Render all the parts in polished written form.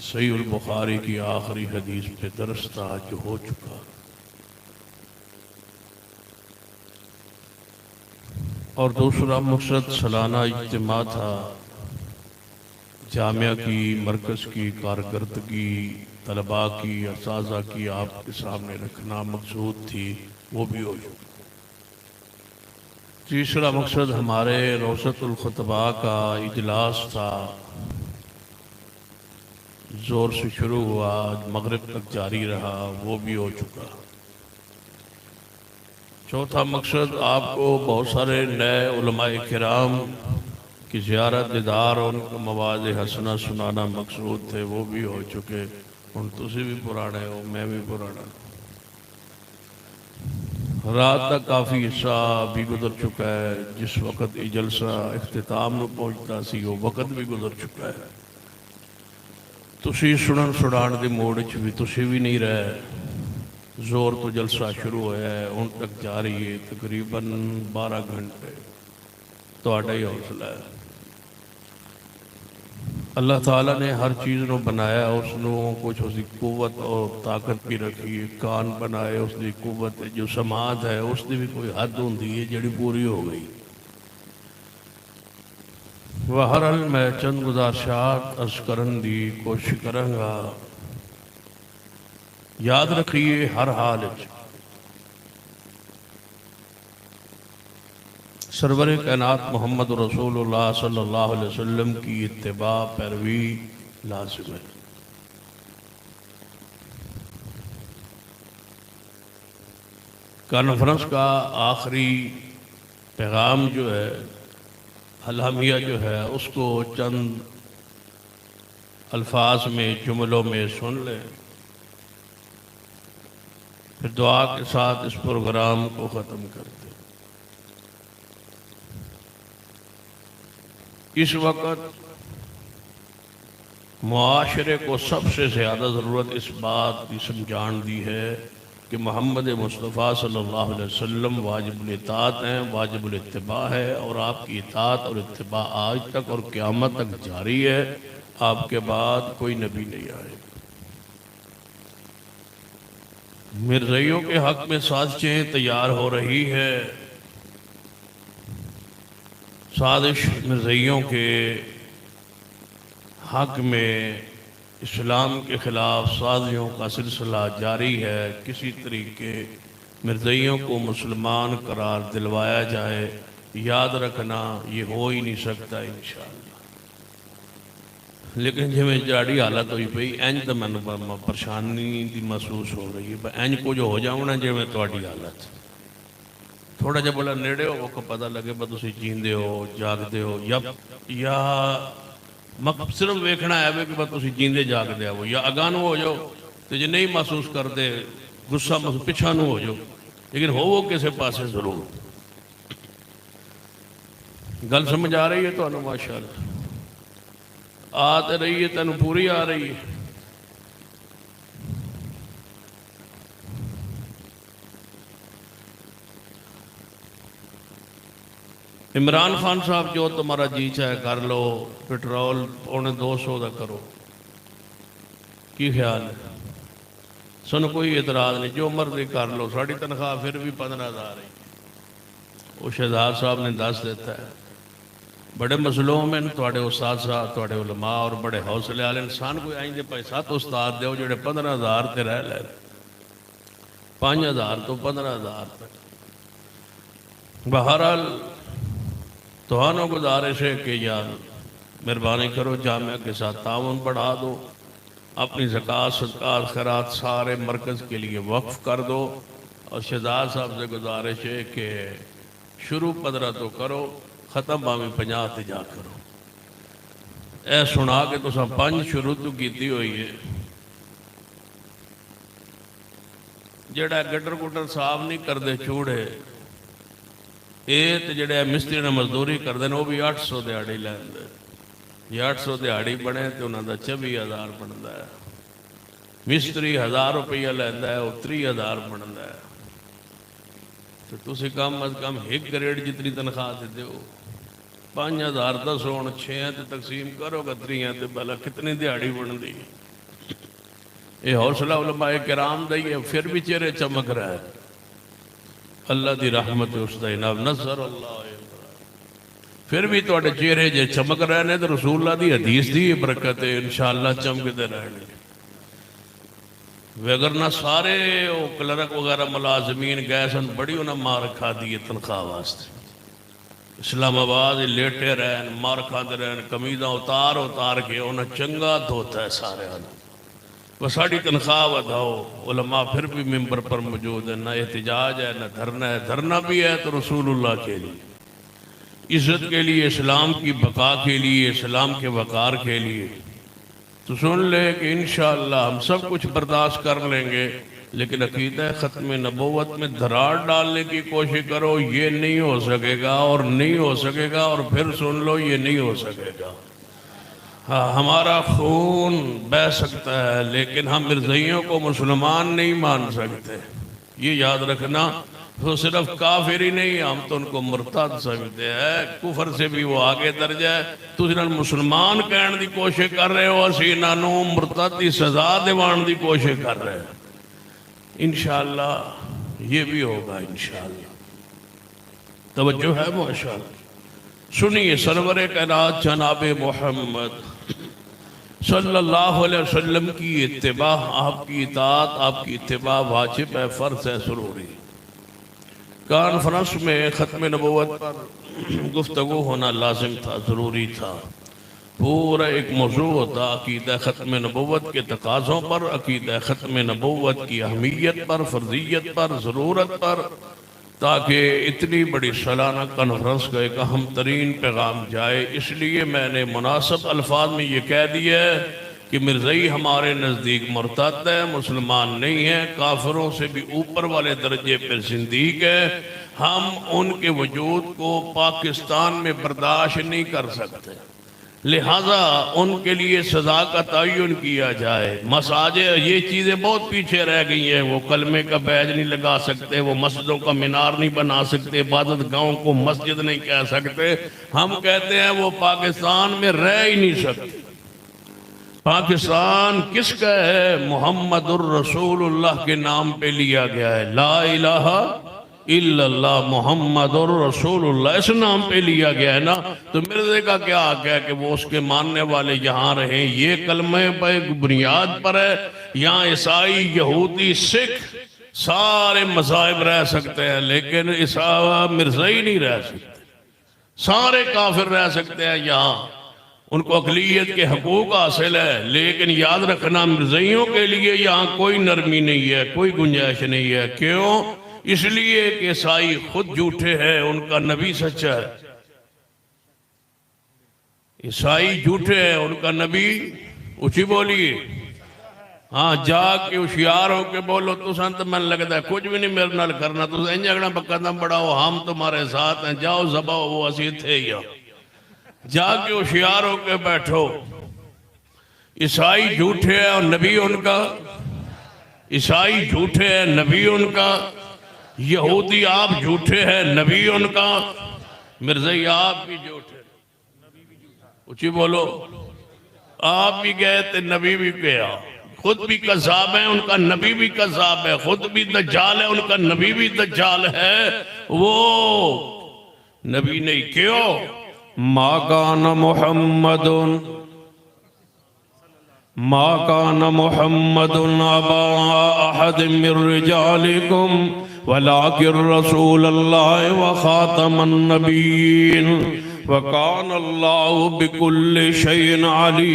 सहीहुल बुखारी की आखिरी हदीस पे दरस आज हो चुका और दूसरा मकसद सालाना इज्तिमा था। जामिया की मरकज़ की कारकर्दगी तलबा की असाज़ा की आपके सामने रखना मकसूद थी, वो भी हो चुका। तीसरा मकसद हमारे रोज़तुल खुतबा का इजलास था, ज़ोर से शुरू हुआ मगरिब तक जारी रहा, वो भी हो चुका। चौथा मकसद आपको बहुत सारे नए उलमाए किराम की ज़ियारत दीदार और उनका मवाद हसना सुनाना मकसूद थे, वो भी हो चुके। हुण तुसी भी पुराने हो, मैं भी पुराना। रात का काफ़ी हिस्सा भी गुजर चुका है। जिस वक़्त ये जलसा इख्तिताम में पहुँचता सी वो वक़्त भी गुजर चुका है। तुसी सुनन सुनाण दे मोड़ च भी तुसी भी नहीं रहे। जोर तो जलसा शुरू होया है, हुण तक जारी है, तकरीबन 12 घंटे। तुहाडा ही हौसला है। अल्लाह ताला ने हर चीज़ को बनाया, उसनों कुछ उसकी कुव्वत और ताकत भी रखी है। कान बनाए, उसकी कुव्वत जो समात है उसकी भी कोई हद होंदी है जिहड़ी पूरी हो गई। बहरहाल मैं चंद गुजारिशात अर्ज करन दी कोशिश करांगा। याद रखिए हर हाल सरवर कायनात मोहम्मद रसूलुल्लाह सल्लल्लाहु अलैहि वसल्लम की इत्तिबा पैरवी लाजिम है। कॉन्फ्रेंस का आखिरी पैगाम जो है, हलामिया जो है, उसको चंद अल्फाज में जुमलों में सुन लें, फिर दुआ के साथ इस प्रोग्राम को ख़त्म करते। इस वक्त मुआशरे को सबसे ज़्यादा ज़रूरत इस बात की समझान दी है कि मोहम्मद मुस्तफ़ा सल्लल्लाहु अलैहि वसल्लम वाजिबुल इताअत हैं, वाजिबुल इत्तिबा है, और आपकी इताअत और इत्तिबा आज तक और क़यामत तक जारी है। आपके बाद कोई नबी नहीं आए। मिर्ज़इयों के हक़ में साजिशें तैयार हो रही है। साजिश मिर्ज़इयों के हक़ में इस्लाम के ख़िलाफ़ साजिशों का सिलसिला जारी है। किसी तरीके मिर्ज़इयों को मुसलमान करार दिलवाया जाए, याद रखना ये हो ही नहीं सकता इंशाअल्लाह। लेकिन जिमें जाड़ी हालत हुई पई, इंज तो मैनू परेशानी की महसूस हो रही है। इंज कुछ हो जाना जिमें तुहाडी हालत। थोड़ा जहा बोला नेड़े हो को पता लगे तुसीं जींदे हो, जागदे हो, या सिर्फ वेखना है कि तुसीं जींदे जागदे हो, या अगां नूं हो जाओ तो जे नहीं महसूस करते गुस्सा महसूस पिछा नूं हो जाओ, लेकिन हो किसी पासे जरूर। गल समझ आ रही है तुहानूं? माशाअल्लाह आ तो रही है, तैनूं पूरी आ रही है। इमरान खान साहब जो तुम्हारा जी चाहे कर लो, पेट्रोल 250 का करो, की ख्याल है? सुन कोई एतराज़ नहीं, जो मर्जी कर लो, साड़ी तनख्वाह फिर भी 15,000 है। वो शहजाद साहब ने दस देता है। बड़े मसलूम हैं थोड़े उस्ताद साहब, थोड़े उलमा और बड़े हौसले वाले इंसान। कोई आएंगे भाई 7 उस्ताद दो जो 15,000 से रह ले, 5,000 तो 15,000 तक। बहरहाल तुहानू गुजारिश है कि यार मेहरबानी करो, जामिया के साथ ताउन बढ़ा दो, अपनी ज़कात सदक़ात खैरात सारे मरकज़ के लिए वक्फ़ कर दो। और शहजाद साहब से गुजारिश है कि शुरू 15 तो करो, ख़त्म भावें 50 ते जा करो। ए सुना के तुसां 5 शुरू तो की हुई है। जेड़ा गटर गुटर साफ नहीं करते चूड़े, ये तो जेडे मिस्त्री ने मजदूरी करते हैं, वह भी 800 दिहाड़ी लैंदे। जे 800 दिहाड़ी बने तो उन्होंने 24,000 बनता है। मिस्त्री 1000 रुपया लैंदा है, वह 30,000 बनता है। तो तुम कम अज कम एक ग्रेड जितनी तनख्वाह देते हो, 5,000 10 हो 6 तकसीम करोगे 3 तो भला कितनी दिहाड़ी बनती है? ये हौसला उलमाए किराम दा ही है, फिर भी चेहरे चमक रहा है। अल्लाह दी रहमत उसदा इनाम नज़र अल्लाह, फिर भी तुहाडे चेहरे जे चमक रहे ने तो रसूलुल्लाह दी हदीस दी बरकत है, इंशाअल्लाह चमकते रहेंगे। वगरना सारे वो क्लर्क वगैरह मुलाजमीन गए सन, बड़ी उन्हें मार खा दी है तनख्वाह वास्ते। इस्लामाबाद लेटे रहन, मार खाते रहन, कमीजा उतार उतार के उन्हें चंगा धोता है सारे। वह साड़ी तनख्वाह बताओ, उलमा फिर भी मिंबर पर मौजूद है, ना एहतजाज है ना धरना है। धरना भी है तो रसूलुल्लाह के लिए, इज्जत के लिए, इस्लाम की बका के लिए, इस्लाम के वकार के लिए। तो सुन ले कि इंशाअल्लाह हम सब कुछ बर्दाश्त कर लेंगे, लेकिन अकीदा ख़त्म नबूवत में दरार डालने की कोशिश करो, ये नहीं हो सकेगा और नहीं हो सकेगा। और फिर सुन लो, ये नहीं हो सकेगा। हाँ, हमारा खून बह सकता है, लेकिन हम मिर्ज़इयों को मुसलमान नहीं मान सकते, ये याद रखना। तो सिर्फ काफिर ही नहीं, हम तो उनको मुर्तद समझते हैं, कुफर से भी वो आगे दर्जा है। तुम इन्होंने मुसलमान कहने की कोशिश कर रहे हो, असी इन्हों मुर्तद की सजा दिवाने की कोशिश कर रहे हैं। इंशाअल्लाह ये भी होगा, इंशाअल्लाह। तवज्जो है माशाअल्लाह। सुनिए, सरवर कायनात जनाब मोहम्मद सल्लल्लाहु अलैहि वसल्लम की इत्तिबा, आपकी इताअत, आपकी इत्तिबा वाजिब है, फ़र्ज़ है, ज़रूरी। कॉन्फ्रेंस में ख़त्म नबूवत पर गुफ्तगू होना लाजिम था, ज़रूरी था। पूरा एक मौजू होता अकीदा ख़त्म नबूवत के तकाज़ों पर, अकीदा ख़त्म नबूवत की अहमियत पर, फ़र्ज़ियत पर, ज़रूरत पर, ताकि इतनी बड़ी सालाना कॉन्फ्रेंस का एक अहम तरीन पैगाम जाए। इसलिए मैंने मुनासिब अल्फाज में ये कह दिया है कि मिर्ज़ई हमारे नज़दीक मुर्तद है, मुसलमान नहीं है, काफिरों से भी ऊपर वाले दर्जे पर ज़िंदीक है। हम उनके वजूद को पाकिस्तान में बर्दाश्त नहीं कर सकते, लिहाजा उनके लिए सज़ा का तयन किया जाए। मसाजे, ये चीज़ें बहुत पीछे रह गई हैं। वो कलमे का बैज नहीं लगा सकते, वो मस्जिदों का मीनार नहीं बना सकते, इबादत गाहों को मस्जिद नहीं कह सकते। हम कहते हैं वो पाकिस्तान में रह ही नहीं सकते। पाकिस्तान किसका है? मोहम्मदुर रसूलुल्लाह के नाम पे लिया गया है। ला इलाहा इल्लल्लाह मोहम्मदुर रसूलुल्लाह, इस नाम पे लिया गया है ना। तो मिर्ज़े का क्या हक है कि वो उसके मानने वाले यहाँ रहें? ये कलमे पर बुनियाद पर है। यहाँ ईसाई, यहूदी, सिख सारे मज़ाहिब रह सकते हैं, लेकिन ईसा मिर्ज़ई नहीं रह सकते। सारे काफिर रह सकते हैं यहाँ, उनको अक़लियत के हकूक़ हासिल है। लेकिन याद रखना, मिर्ज़इयों के लिए यहाँ कोई नरमी नहीं है, कोई गुंजाइश नहीं है। क्यों? इसलिए कि ईसाई खुद झूठे हैं, उनका नबी सच्चा है। ईसाई झूठे हैं, उनका नबी, ऊँची बोलिए, हाँ, जाके होशियार होके बोलो। तुम तो मन लगता है कुछ भी नहीं मेरे नाल करना, तुम इंज अगना कदम बढ़ाओ, हम तुम्हारे साथ हैं, जाओ जबाओ, वो असी थे ही। जाके होशियार होके बैठो। ईसाई झूठे हैं और नबी उनका, ईसाई झूठे हैं, नबी उनका। यहूदी आप झूठे हैं, नबी उनका। मिर्ज़ई आप भी झूठे, ऊँची बोलो, आप भी गए तो नबी भी गया। खुद भी कज़ाब है, उनका नबी भी कज़ाब है। खुद भी दज्जाल है, उनका नबी भी दज्जाल है। वो नबी नहीं। क्यों? मा काना मुहम्मदुन अबा अहद मिर रिजालिकुम वलाकिन रसूलल्लाह व खातमन नबीय्यीन व कान अल्लाहु बिकुल्लि शैइन अलीमा।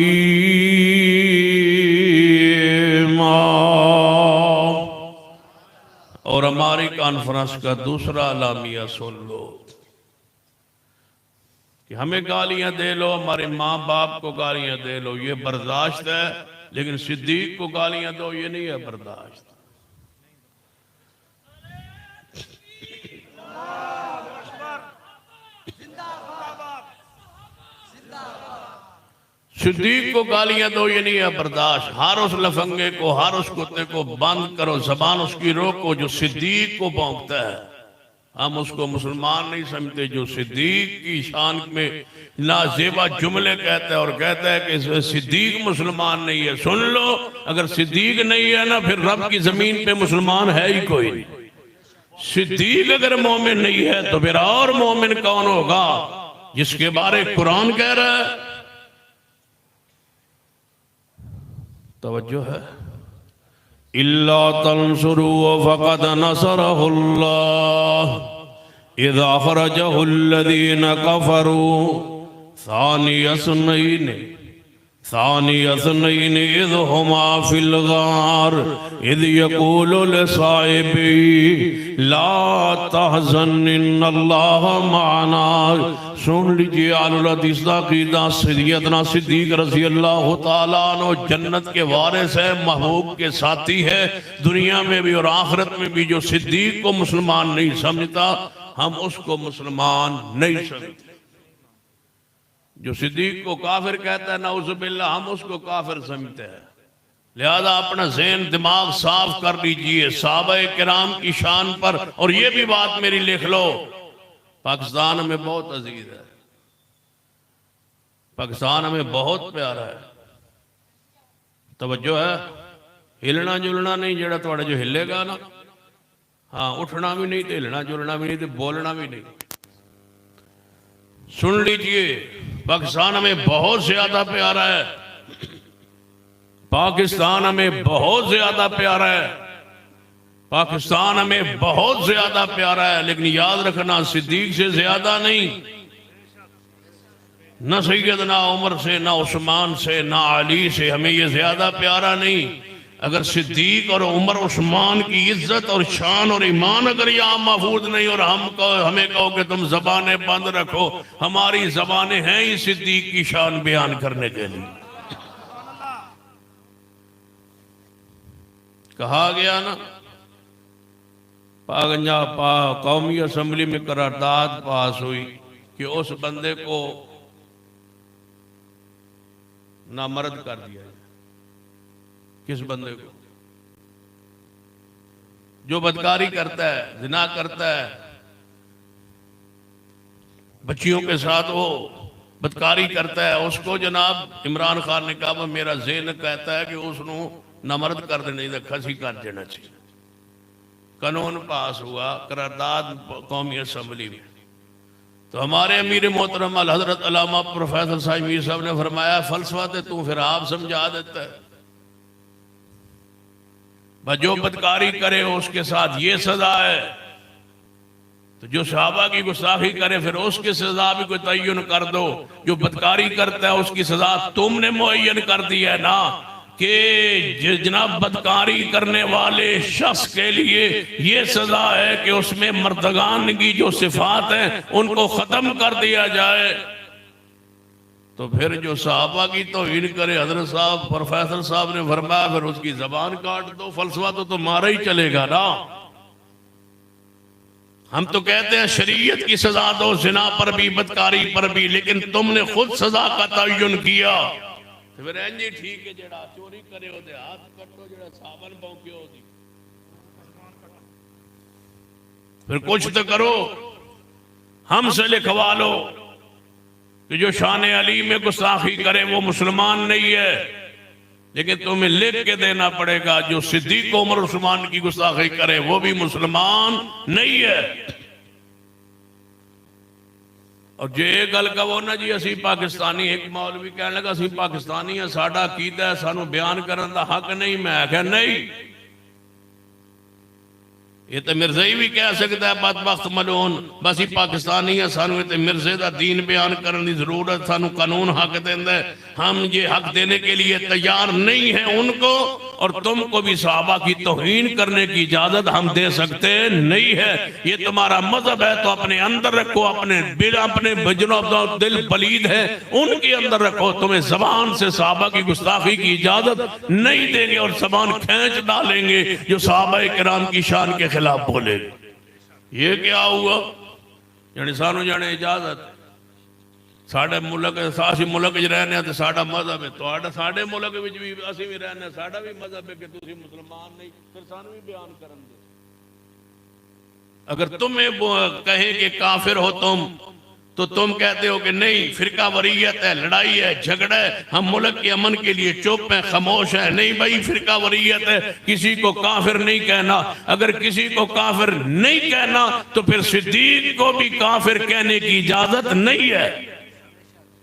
और हमारी कॉन्फ्रेंस का दूसरा अलामिया सुन लो कि हमें गालियां दे लो, हमारे माँ बाप को गालियां दे लो, ये बर्दाश्त है। लेकिन सिद्दीक को गालियां दो, ये नहीं है बर्दाश्त। सिद्दीक को गालियां दो, ये नहीं है बर्दाश्त। हर उस लफंगे को, हर उस कुत्ते को बंद करो, जबान उसकी रोको जो सिद्दीक को भौंकता है। हम उसको मुसलमान नहीं समझते जो सिद्दीक की शान में नाजेबा जुमले कहता है और कहता है कि सिद्दीक मुसलमान नहीं है। सुन लो, अगर सिद्दीक नहीं है ना, फिर रब की जमीन पे मुसलमान है ही कोई नहीं। सिद्दीक अगर मोमिन नहीं है तो फिर और मोमिन कौन होगा जिसके बारे कुरान कह रहा है। तवज्जो है। इल्ला तंसुरू फक़द नसरहुल्लाह इज़ा अख़रजहुल्लज़ीना कफ़रू सानी असनैन इज़ हुमा फिल गार इज़ यक़ूलु लिसाहिबिही ला तहज़न इन्नल्लाह मअना। सुन लीजिए आलुल हदीस का अक़ीदा। सैयदना सिद्दीक रज़ी अल्लाह तआला अन्हु जन्नत के वारिस है, महबूब के साथी है, दुनिया में भी और आखिरत में भी। जो सिद्दीक को मुसलमान नहीं समझता, हम उसको मुसलमान नहीं समझते। जो सिद्दीक को काफिर कहता है नाउज़ुबिल्लाह, हम उसको काफिर समझते हैं। लिहाजा अपना ज़हन दिमाग साफ कर लीजिए सहाबाए किराम की शान पर। और ये भी बात मेरी लिख लो, पाकिस्तान हमें बहुत अजीज है, पाकिस्तान हमें बहुत प्यारा है। तवज्जो है। हिलना जुलना नहीं, जेड़ा थोड़ा जो हिलेगा ना, हाँ उठना भी नहीं, तो हिलना जुलना भी नहीं, तो बोलना भी नहीं। सुन लीजिए, पाकिस्तान हमें बहुत ज्यादा प्यारा है, पाकिस्तान हमें बहुत ज्यादा प्यारा है, पाकिस्तान हमें बहुत ज्यादा प्यारा है। लेकिन याद रखना, सिद्दीक से ज्यादा नहीं, न सैयदना उमर से, न उस्मान से, न अली से, हमें ये ज्यादा प्यारा नहीं। अगर सिद्दीक और उमर उस्मान की इज्जत और शान और ईमान अगर यहाँ महफूज नहीं, और हमें कहो कि तुम जबानें बंद रखो, हमारी जबानें हैं ही सिद्दीक की शान बयान करने के लिए। कहा गया ना, कौमी असम्बली में करारदाद पास हुई कि उस बंदे को नामर्द कर दिया जाए। किस बंदे को? जो बदकारी करता है, जिना करता है, बच्चियों के साथ वो बदकारी करता है, उसको जनाब इमरान खान ने कहा मेरा ज़हन कहता है कि उसको नामर्द कर देना चाहिए, खसी कर देना चाहिए। कानून पास हुआ, करारदाद कौमी असम्बली में। तो हमारे अमीर मोहतरम अल हजरत अल्लामा प्रोफेसर साहिब मीर साहब ने फरमाया, फलसफा तो तू फिर आप समझा देता है, जो बदकारी करे उसके साथ ये सजा है, तो जो सहाबा की गुस्ताखी करे फिर उसकी सजा भी कोई तय्युन कर दो। जो बदकारी करता है उसकी सजा तुमने मुअय्यन कर दी है ना, कि जनाब बदकारी करने वाले शख्स के लिए ये सजा है कि उसमें मर्दगान की जो सिफात है उनको खत्म कर दिया जाए। तो फिर जो सहाबा की तौहीन करे, हजरत साहब प्रोफेसर साहब ने फरमाया फिर उसकी जबान काट दो। फलसफा तो तुम्हारा ही चलेगा ना। हम तो कहते हैं शरीयत की सजा दो, जिना पर भी, बदकारी पर भी, लेकिन तुमने खुद सजा का तय्युन किया। तो फिर इंज ही ठीक है, जेड़ा चोरी करे ओदे हाथ कटो, जेड़ा साबन भौंके ओदी, फिर कुछ तो करो, हमसे लिखवा लो कि जो शान अली में गुस्ताखी करे वो मुसलमान नहीं है। लेकिन तुम्हें लिख के देना पड़ेगा जो सिद्दीक उमर उस्मान की गुस्ताखी करे वो भी मुसलमान नहीं है। और जो ये गल कहो ना जी असी पाकिस्तानी, एक मौलवी कहने लगा असी पाकिस्तानी है, साडा कीदा है, सानू बयान करने का हक नहीं। मैं आख्या नहीं, ये तो मिर्ज़ा भी कह सकता है बदबख्त मलून, बस ही पाकिस्तानी है, सानू ये मिर्ज़े का दीन बयान करने की जरूरत, सानू कानून हक देंदा है, हम ये हक देने के लिए तैयार नहीं है उनको। और तुमको भी सहाबा की तौहीन करने की इजाजत हम दे सकते नहीं है। ये तुम्हारा मजहब है तो अपने अंदर रखो, अपने दिल बलीद है उनके अंदर रखो। तुम्हें जबान से सहाबा की गुस्ताखी की इजाजत नहीं देंगे और जबान खींच डालेंगे जो सहाबा किराम की शान के खिलाफ बोले। ये क्या हुआ? यानी सानू जाने इजाजत, साडे मुल्क असीं मुल्क च रहने तो साडा मजहब है, तुहाडा साडे मुल्क विच भी असीं भी रहने, साडा भी मजहब है कि तुसीं मुसलमान नहीं, फिर सानू भी बयान करन दे। अगर तुम्हें वो कहे कि काफिर हो तो तुम कहते हो कि नहीं, फिरका वरीयत है, लड़ाई है, झगड़ा है, हम मुल्क के अमन के लिए चुप हैं, खामोश है। नहीं भाई, फिरका वरीयत है, किसी को काफिर नहीं कहना। अगर किसी को काफिर नहीं कहना तो फिर सिद्दीक को भी काफिर कहने की इजाजत नहीं है।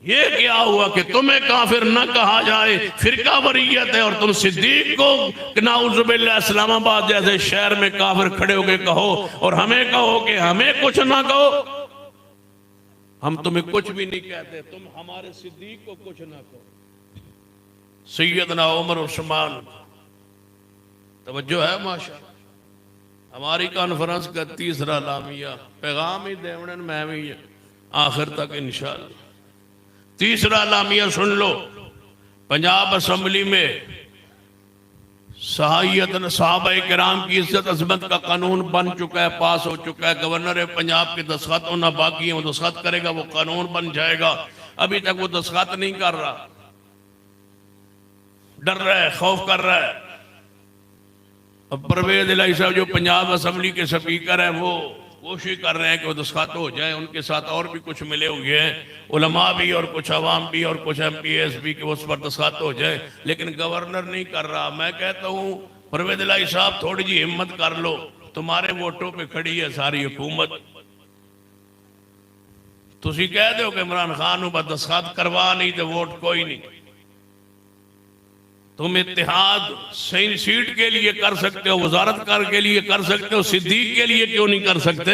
ये क्या हुआ कि तुम्हें काफिर न कहा जाए, फिरका वरीयत है, और तुम सिद्दीक को नाउजुबिल्लाह इस्लामाबाद जैसे शहर में काफिर खड़े होके कहो और हमें कहो कि हमें कुछ ना कहो। हम तुम्हें कुछ भी नहीं कहते, तुम हमारे सिद्दीक को कुछ ना कहो। सैयदना उमर उस्मान, तवज्जो है माशा। हमारी कॉन्फ्रेंस का तीसरा लामिया पैगाम ही देवड़न मैं भी आखिर तक इंशाअल्लाह। तीसरा लामिया सुन लो। पंजाब असम्बली में सहाबा किराम की इज्जत अजमत का कानून बन चुका है, पास हो चुका है। गवर्नर पंजाब के दस्तखत होना बाकी है, वो दस्तखत करेगा, वो कानून बन जाएगा। अभी तक वो दस्तखत नहीं कर रहा, डर रहा है, खौफ कर रहा है। अब परवेज इलाही साहब जो पंजाब असम्बली के स्पीकर हैं वो कोशिश कर रहे हैं कि वो दस्तखत हो जाए। उनके साथ और भी कुछ मिले हुए हैं, उलमा भी और कुछ अवाम भी और कुछ MPs भी, कि उस पर दस्तखत हो जाए, लेकिन गवर्नर नहीं कर रहा। मैं कहता हूँ परवेज इलाही साहब थोड़ी जी हिम्मत कर लो, तुम्हारे वोटों पे खड़ी है सारी हुकूमत। तुसी कह दो कि इमरान खान पर दस्तखत करवा नहीं तो वोट कोई नहीं। तुम इत्तेहाद सही सीट के लिए कर सकते हो, वजारत कर के लिए कर सकते हो, सिद्दीक के लिए क्यों नहीं कर सकते?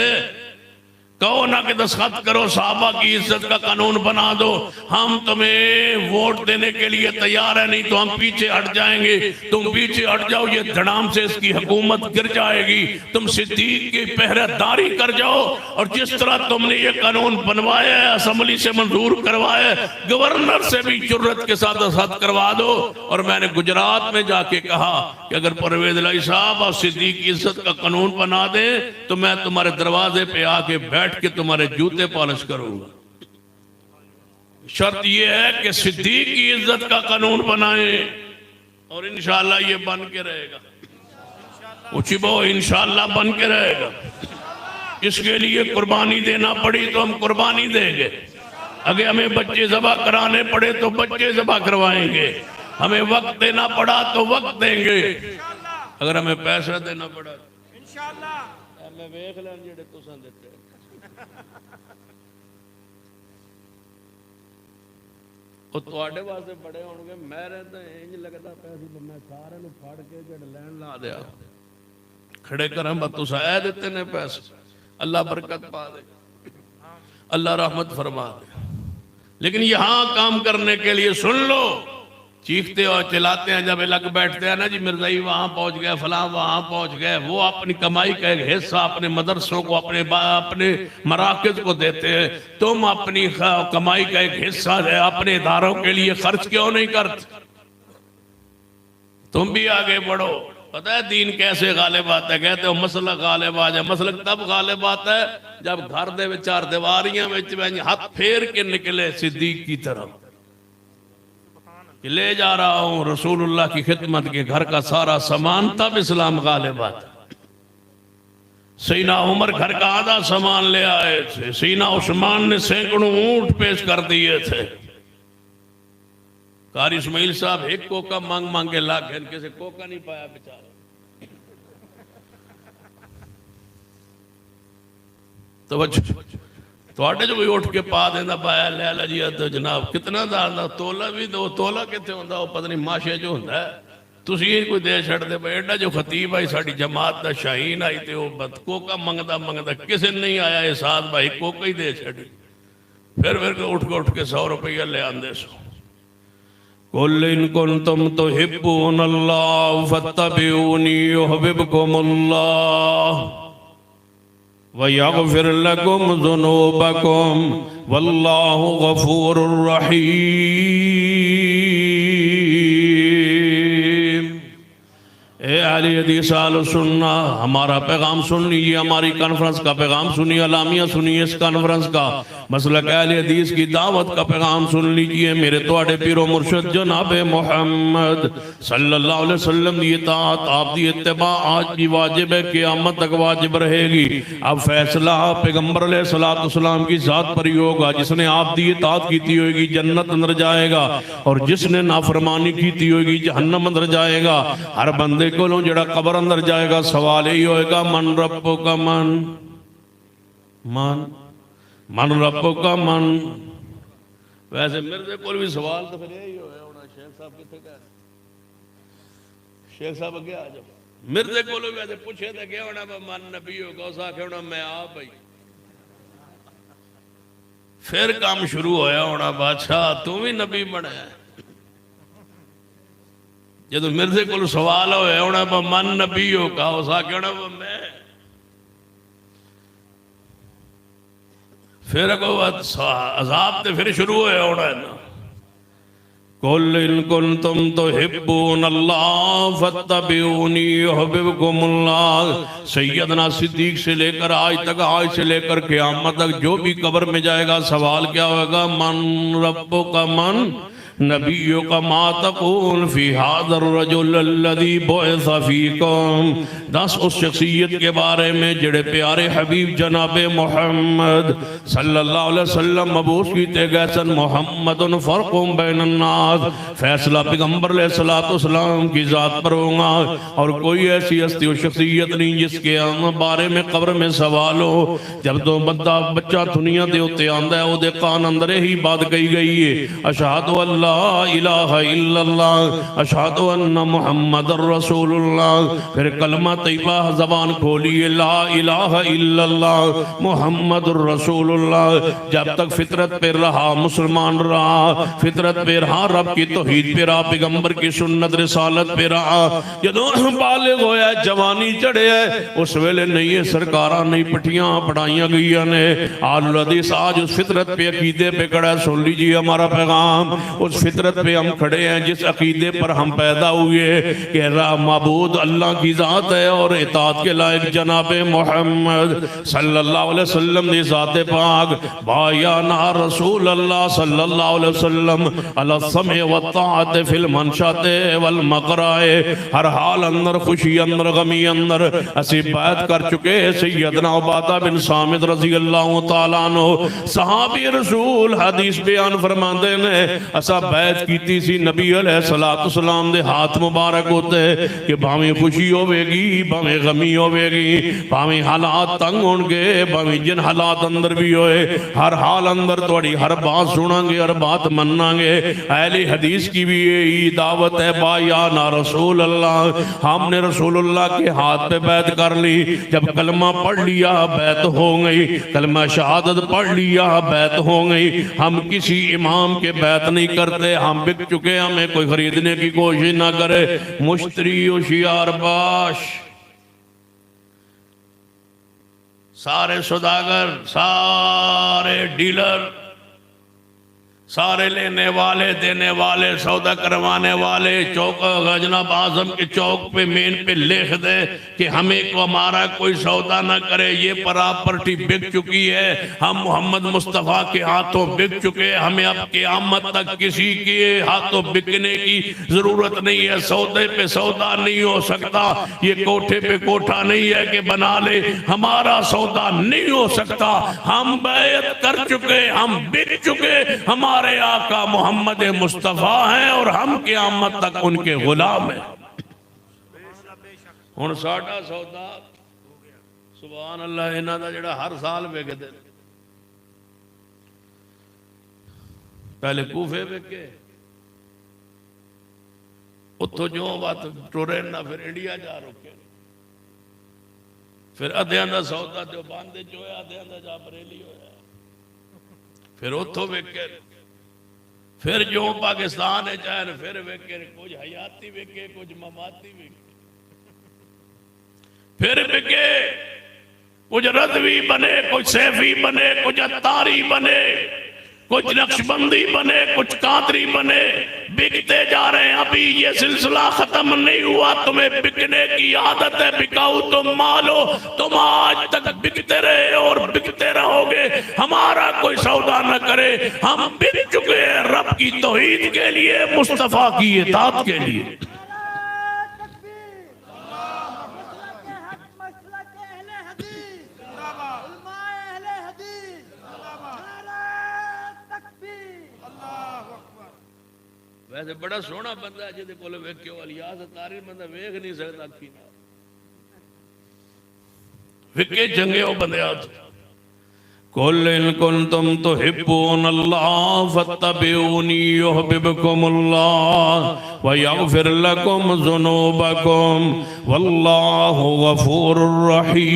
कहो ना कि दस्तखत करो, साहबा की इज्जत का कानून बना दो, हम तुम्हें वोट देने के लिए तैयार है, नहीं तो हम पीछे हट जाएंगे। तुम पीछे हट जाओ, ये धड़ाम से इसकी हुकूमत गिर जाएगी। तुम सिद्दीक की पहरेदारी कर जाओ, और जिस तरह तुमने ये कानून बनवाया है, असम्बली से मंजूर करवाया है, गवर्नर से भी जुर्रत के साथ दस्तखत करवा दो। और मैंने गुजरात में जाके कहा कि अगर परवेज इलाही साहब और सिद्दीक की इज्जत का कानून बना दे तो मैं तुम्हारे दरवाजे पे आके बैठ के तुम्हारे जूते पॉलिश करूंगा। शर्त यह है कि सिद्दीक की इज्जत का कानून बनाए, और इंशाअल्लाह ये बन के रहेगा। उचिबो इंशाअल्लाह बन के रहेगा। इसके लिए कुर्बानी देना पड़ी तो हम कुर्बानी देंगे। अगर हमें बच्चे ज़बह कराने पड़े तो बच्चे ज़बह करवाएंगे। हमें वक्त देना पड़ा तो वक्त देंगे। अगर हमें पैसा देना पड़ा इंशाअल्लाह मैं वेख लें जेड़े तुसां देते। वो तुहाडे वास्ते बड़े होणगे, मेरे तो इंज लगदा पैसे तो मैं सारे नु फड़ के जड़ लैन ला दिया खड़े करा, बस तुसां ए दिते ने पैसे। अल्लाह बरकत पा दे, अल्लाह रहमत फरमा दे। लेकिन यहां काम करने के लिए सुन लो, चीखते और चिल्लाते हैं जब लग बैठते हैं ना जी मिर्जाई वहां पहुंच गए, फलां वहां पहुंच गए, वो अपनी कमाई का एक हिस्सा अपने मदरसों को, अपने मराकज को देते हैं। तुम अपनी कमाई का एक हिस्सा है अपने इदारों के लिए खर्च क्यों नहीं करते? तुम भी आगे बढ़ो। पता है दीन कैसे गालिब आता है? कहते हो मसला गालिब आ जाए। मसला तब गालिब आता है जब घर दे विच चार दीवारियां विच हाथ फेर के निकले सिद्दीक की तरफ, ले जा रहा हूं रसूलुल्लाह की खिदमत के घर का सारा सामान, तब इस्लाम गालिब आता। सीना उमर घर का आधा सामान ले आए थे, सीना उस्मान ने सैकड़ों ऊंट पेश कर दिए थे। कारी इस्माइल साहब एक कोका मांग मांग के ला के इनके से कोका नहीं पाया बेचारा। तो जो भी उठ के पा देना पाया ले ला जी तो जनाब कितना दादा तोला भी दो, तोला कितने होंदा वो पता नहीं माशे जो होंदा है। तुसी कोई दे छड़दे पे एडा जो खतीब आई साड़ी जमात दा शाहीन आई ते वो बद कोका मंगदा मंगदा किसी नहीं आया एहसास भाई कोका ही दे छड़ी। फिर उठ के 100 रुपया ले आंदे सो। कुल इन कुंतुम तुहिब्बूनल्लाह फत्तबिऊनी युहिब्बुकुमुल्लाह वयग़फ़िर लकुम ज़ुनूबकुम वल्लाहु गफ़ूरुर रहीम। ए अहले हदीस अहले सुन्ना, हमारा पैगाम सुन लीजिए, हमारी कॉन्फ्रेंस का पैगाम सुनिए, अलामिया सुनिए इस कॉन्फ्रेंस का। मसलक अहले हदीस की दावत का पैगाम सुन लीजिए। मेरे तोड़े पीरो मुर्शद जनाब मोहम्मद सल्लल्लाहु अलैहि वसल्लम की इताअत आप दी इत्तिबा आज भी वाजिब है, क़यामत तक वाजिब रहेगी। अब फैसला पैगंबर अलैहिस्सलाम की जात पर ही होगा। जिसने आप दी इताअत की होगी जन्नत अंदर जाएगा और जिसने नाफरमानी की होगी जहन्नम अंदर जाएगा। हर बंदे को जड़ा कब्र अंदर जाएगा सवाल यही होएगा मन रब्बुका मन मन मन रब्बुका मन। वैसे मेरे को भी सवाल तो फिर यही होया शेख साहब कितने गए? शेख साहब अगे आ जाओ। मेरे को वैसे पूछे तो क्या होना मन नबी होगा उस आखे होना मैं आप भाई फिर काम शुरू होया होना बादशाह तू भी नबी बने। जो मेरे को सवाल होया होना मन नबी होगा उस आखे होना मैं फिर अजाब तो फिर शुरू होया होना है ना। कुल इन कुंतुम तुहिब्बूनल्लाह फत्तबिऊनी युहिब्बुकुमुल्लाह। सैयदना सिद्दीक से लेकर आज तक, आज से लेकर क़यामत तक जो भी कब्र में जाएगा सवाल क्या होगा मन रब्बुका मन नबियों का मातकून फी हादर रजुल अल्लज़ी बुइसा फीकुम। 10 उस शख्सियत के बारे में जड़े प्यारे हबीब जनाब मोहम्मद सल्लल्लाहु अलैहि वसल्लम मबूस कीते गए सन। मोहम्मदुन फर्कुम बैनन नास। फैसला पैगंबर अलैहिस्सलाम की जात पर होगा और कोई ऐसी हस्ती और शख्सियत नहीं जिसके बारे में कब्र में सवाल हो। जब तो बंदा बच्चा दुनिया के उत्ते आंदा है उहदे कान अंदर ही बात कही गई है अशहदु अल्ला इलाहा इल्लल्लाह अशहदु अन्ना मुहम्मदुर रसूलुल्लाह। फिर कलमा तैयबा ज़बान खोलिए ला इलाहा इल्लल्लाह मुहम्मदुर रसूलुल्लाह। जब तक फितरत पे रहा मुसलमान रहा, फितरत पे रहा, रब की तौहीद पे रहा, पैगंबर की सुन्नत रिसालत पे रहा। जदों बालिग होया जवानी चढ़े उस वेले नहीं है सरकारा नहीं पट्टियां पढ़ाइया गई ने। आलुल हदीस आज उस फितरत पे अकीदे पे खड़ा है। सुन लीजिए हमारा पैगाम उस फितरत पे हम खड़े हैं जिस अकीदे पर हम पैदा हुए कि माबूद अल्लाह की जात है और इताअत के लायक जनाब मोहम्मद सल्लल्लाहु अलैहि वसल्लम ने जाते पाक बायाना रसूल अल्लाह सल्लल्लाहु अलैहि वसल्लम अला समय व ताअत फिल मनशाते वल मकराए। हर हाल अंदर खुशी अंदर गमी अंदर असी बात कर चुके सैयदना उबादा बिन सामिद रज़ी अल्लाह तआला अन्हु सहाबी रसूल हदीस बयान फरमाते ने असा बैत कीती सी नबी अलैहिस्सलाम दे हाथ मुबारक होते कि भावें खुशी होवेगी भावें गमी होवेगी भावें हालात तंग होंगे भावें जिन हालात अंदर भी होए हर हाल अंदर थोड़ी हर बात सुनांगे हर बात मनांगे। अहले हदीस की भी यही दावत है बायाना रसूल अल्लाह। हमने रसूलुल्लाह के हाथ पे बैत कर ली। जब कलमा पढ़ लिया बैत हो गई, कलमा शहादत पढ़ लिया बैत हो गई। हम किसी इमाम के बैत नहीं करते, हम बिक चुके, हमें कोई खरीदने की कोशिश ना करे। मुश्तरी होशियार बाश सारे सौदागर सारे डीलर सारे लेने वाले देने वाले सौदा करवाने वाले चौक गजनब आजम के चौक पे मेन पे लिख दे कि हमें को हमारा कोई सौदा ना करे, ये प्रॉपर्टी बिक चुकी है, हम मोहम्मद मुस्तफ़ा के हाथों बिक चुके, हमें अब क़यामत तक किसी के हाथों बिकने की जरूरत नहीं है। सौदे पे सौदा नहीं हो सकता, ये कोठे पे कोठा नहीं है कि बना ले, हमारा सौदा नहीं हो सकता। हम बैत कर चुके, हम बिक चुके, हमारे आका मोहम्मद मुस्तफा हैं और हम क़यामत तक उनके गुलाम हैं। हुण साडा सौदा सुभान अल्लाह इन्हां दा जिहड़ा हर साल विकदे पहले कूफे विके उत्थों जो बात टुरे ना फिर इंडिया जा रुके, फिर अद्धियां दा सौदा जो बांदे जो होया अद्धियां दा जा बरेली होया, फिर उत्थों विके, फिर जो पाकिस्तान है चाहे फिर विके, कुछ हयाती विके कुछ ममाती विके, फिर विके कुछ रदवी बने कुछ सैफी बने कुछ अत्तारी बने, कुछ नक्शबंदी बने, कुछ कादरी बने, बिकते जा रहे हैं। अभी ये सिलसिला खत्म नहीं हुआ। तुम्हें बिकने की आदत है, बिकाऊ तुम मालो। तुम आज तक बिकते रहे और बिकते रहोगे। हमारा कोई सौदा न करे। हम बिक चुके हैं रब की तौहीद के लिए, मुस्तफा की इताअत के लिए। वैसे बड़ा सोहना बंदा है जिहदे कोल वेख्यो अलियास तारी बंदा वेख नहीं सकता अखी नाल। विके चंगे ओ बंदिया कुल इन कुंतुम तुहिब्बूनल्लाह फत्तबिऊनी युहब्बिबकुमुल्लाह व यगफिर लकुम ज़ुनूबकुम वल्लाहु गफूरुर रहीम।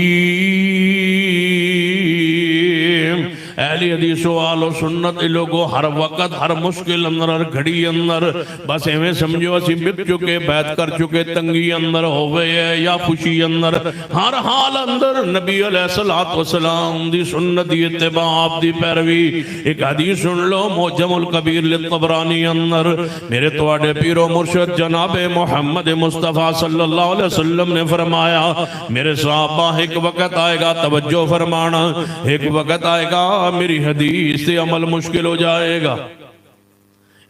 अहले हदीस वालो सुन्नत लोगो हर वक्त हर मुश्किल अंदर हर घड़ी अंदर बस एवें समझो असी बिक चुके, बैत कर चुके, तंगी अंदर होवे या खुशी अंदर, हर हाल अंदर नबी अलैहिस्सलातु वस्सलाम दी सुन्नत दी इत्तिबा आप दी पैरवी। एक हदीस सुन लो मुअज्जमुल कबीर लिल तबरानी अंदर मेरे तुहाडे पीरो मुर्शिद जनाबे मोहम्मद मुस्तफ़ा सल्लल्लाहु अलैहि वसल्लम ने फरमाया, मेरे सहाबा एक वक्त आएगा, तवज्जो फरमाना, एक वक्त आएगा मेरी हदीस से अमल मुश्किल हो जाएगा।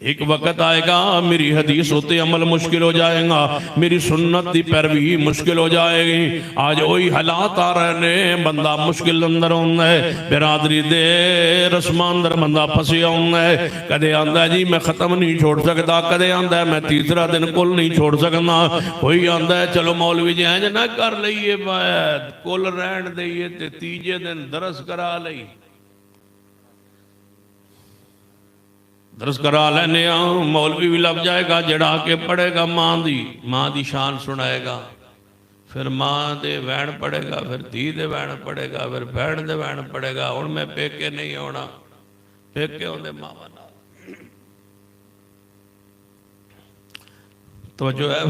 एक वक्त आएगा मेरी हदीस होते अमल मुश्किल हो जाएगा, मेरी सुन्नत की पैरवी मुश्किल हो जाएगी। आज वही हालात आ रहे ने, बंदा मुश्किल अंदर होंदा है, बिरादरी दे रस्मां अंदर बंदा फसिया होंदा है। कदे आंदा जी मैं खत्म नहीं छोड़ सकता, कदे आंदा मैं तीसरा दिन कुल नहीं छोड़ सकना। कोई आंदा है चलो मौलवी जी इंज ना कर लईए, कुल रहन दईए ते तीजे दिन दरस करा लई, दरस करा लेने। मौलवी भी लग जाएगा जड़ा के पढ़ेगा, माँ दी शान सुनाएगा, फिर माँ दे वैन पढ़ेगा, फिर धी दे वैन पढ़ेगा, फिर भैन दे वैन पढ़ेगा। हुण मैं पेके नहीं आना, पेके आउंदे मावा नाल। तो जो है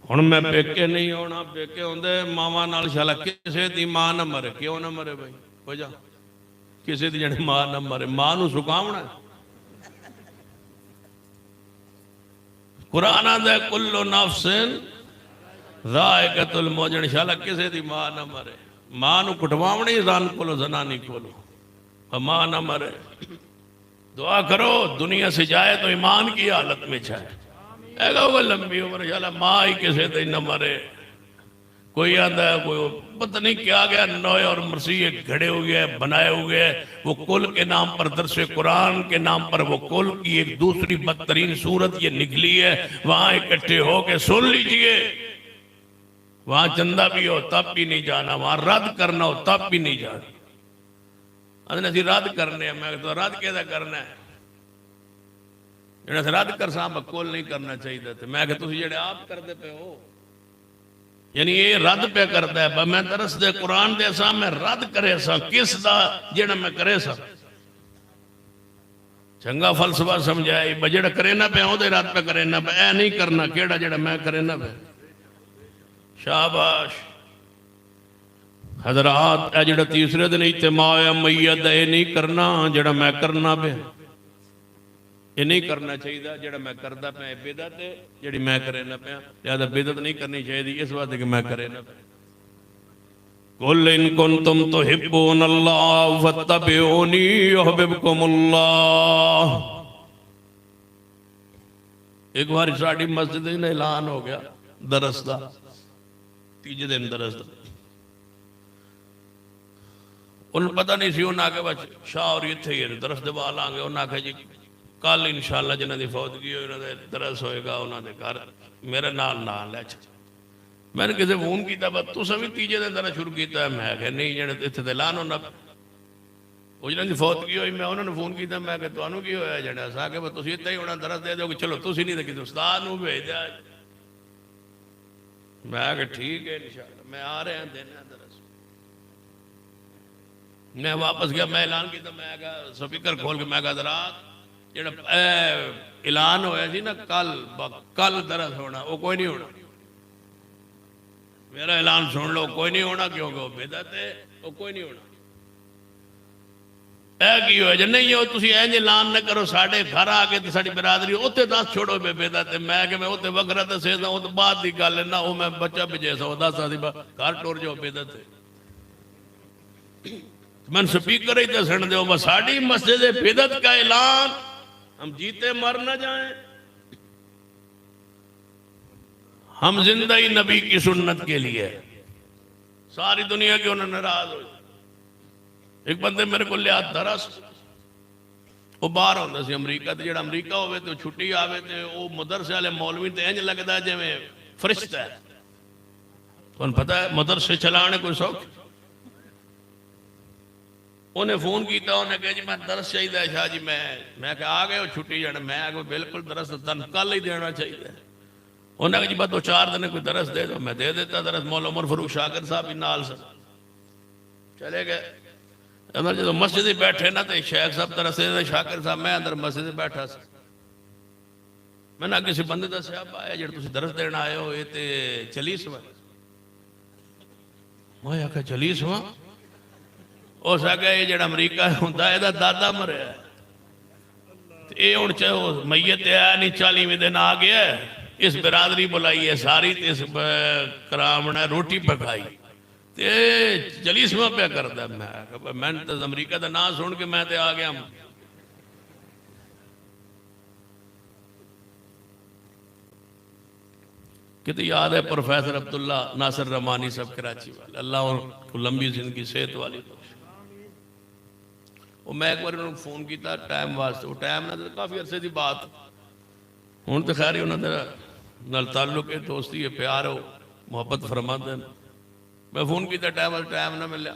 हुण मैं पेके नहीं आना, पेके आउंदे मावा नाल। शाला किसे दी मां ना मरे, क्यों ना मरे भाई, हो जा किसे दी जड़ी मां ना मरे, मां नूं सुकावना। कुरान आंदा कुल्लु नफ्सिन ज़ाइक़तुल मौत, शाला किसे दी मां ना मरे। मां नूं कुटवावणी रन कोलो जनानी कोलो, मां ना मरे। दुआ करो दुनिया से जाए तो ईमान की हालत में जाए। वो लंबी उम्र शाला मां ही किसे दी न मरे। कोई आंदा है कोई पता नहीं क्या गया, नोए और मसीह घड़े हुए हैं, बनाए हुए हैं। वो कुल के नाम पर, दरसे कुरान के नाम पर वो कुल की एक दूसरी बदतरीन सूरत ये निकली है। वहां इकट्ठे हो के सुन लीजिए, वहां चंदा भी हो तब भी नहीं जाना, वहां रद्द करना हो तब भी नहीं जाना। असी रद्द करने, मैं तो रद्द कैसा करना है, जो रद्द कर सा कुल नहीं करना चाहिए। मैं तुम जेडे आप करते पे हो, यानी ये रद्द पे करता है। मैं दरस दे कुरान दे सा, मैं रद्द करे सा किस दा जेड़ा मैं करे सा। चंगा फलसफा समझाए जेड़ा करे ना पे ओदे रद्द पे करे ना पे, ऐ नहीं करना केड़ा जेड़ा मैं करे ना पे। शाबाश हजरात, ए जेड़ा तीसरे दिन इज्तिमा है मैयत, ये नहीं करना जेड़ा मैं करना पे, ये नहीं करना चाहिए। जेड़ा मैं करता पे बिदअत है, जेड़ी मैं करे ना पे, लिहाजा बिदअत नहीं करनी चाहिए इस बात कि मैं करे ना पे। कुल इन कुंतुम तुहिब्बूनल्लाह फत्तबिऊनी युहब्बिबकुमुल्लाह। एक बार साड़ी मस्जिद में ऐलान हो गया दरस दा, तीजे दिन दरस दा। उन्हें पता नहीं सी, उन्हें आके बस शाह और इत्थे ही दरस दे वाल आंगे। उन्हें आखे जी कल इंशाअल्लाह जिन्हों की फौतगी हो दरस होएगा उन्होंने घर मेरे नाल लै चल। मैंने किसी फोन किया बस तुस भी तीजे दिन दरस शुरू किया। मैं क्या नहीं जने इतने तो ऐलान होना, वो जिन्होंने फौतगी हुई मैं उन्होंने फोन किया। मैं क्या तुहानू की होया जने अस आके बस तुम इतना ही होना दरस दे दो, चलो तुम नहीं तो किसी उस्ताद नूं भेज दिया। मैं क्या ठीक है इंशाअल्लाह मैं आ रहा देना दरस। मैं वापस गया, मैं ऐलान किया, मैं क्या स्पीकर खोल के मैं क्या रात जो ऐलान होया सी ना कल दरस होना, वो कोई नहीं होना। मेरा ऐलान सुन लो, कोई नहीं होना क्योंकि वो बिदअत है, वो कोई नहीं होना। की हो जे नहीं हो तुम इंज ऐलान न करो साढ़े घर आके तो साड़ी बिरादरी उत्ते दस छोड़ो बेबे का मैं कि मैं उत्ते वखरा दसे वो तो बाद की गल है ना वो मैं बच्चा भेजे सौ दस घर टुर जाओ बेदत मैं स्पीकर ही दसन दो बस साड़ी मस्जिद बिदत का ऐलान हम जीते मर न जाए हम जिंदा ही नबी की सुन्नत के लिए सारी दुनिया की उन्होंने नाराज हो एक बंदे मेरे को लिया दरस वो बाहर होता सी अमरीका तो जो अमरीका हो तो छुट्टी आवे तो वो मदरसे वाले मौलवी तो इंज लगता जिमें फरिश्ता है तुम पता है मदरसे चलाने कोई सौख उन्हें फोन किया उन्हें कहा जी मैं दरस चाहिए शाह जी मैं आ गए हो छुट्टी जाना मैं आ बिल्कुल दरस तन कल ही देना चाहिए उन्हें कहा जी बस 2-4 दिन कोई दरस दे दो मैं दे देता दरस मौला उमर फारूक शाकिर साहब भी नाल से चले गए अंदर जो मस्जिद बैठे ना तो शेख साहब तरस शाकिर साहब मैं अंदर मस्जिद बैठा सा मैं ना किसी बंदे का सियाब आया जो तुम दरस देना आए हो ये तो चलीसवा मैं आख्या चलीसवा हो सके ये जो अमरीका होंगे यदा दादा मरिया ये हूँ चाहे मैयत आया नहीं 40वें दिन आ गया इस बिरादरी बुलाई है सारी इस करामना रोटी पकाई ते चलीसवा पे करता मैं तो अमरीका का नाम सुन के मैं तो आ गया कितनी याद है प्रोफेसर अब्दुल्ला नासिर रहमानी साहब कराची वाले अल्लाह को लंबी जिंदगी सेहत वाली वो मैं एक बार उन्होंने फोन किया टाइम वास्ते वो टाइम ना तो काफ़ी अरसे की बात हूँ तो खैर उन्होंने नाल ताल्लुक है दोस्ती है प्यार हो मुहब्बत फरमाते हैं मैं फोन किया टाइम ना मिले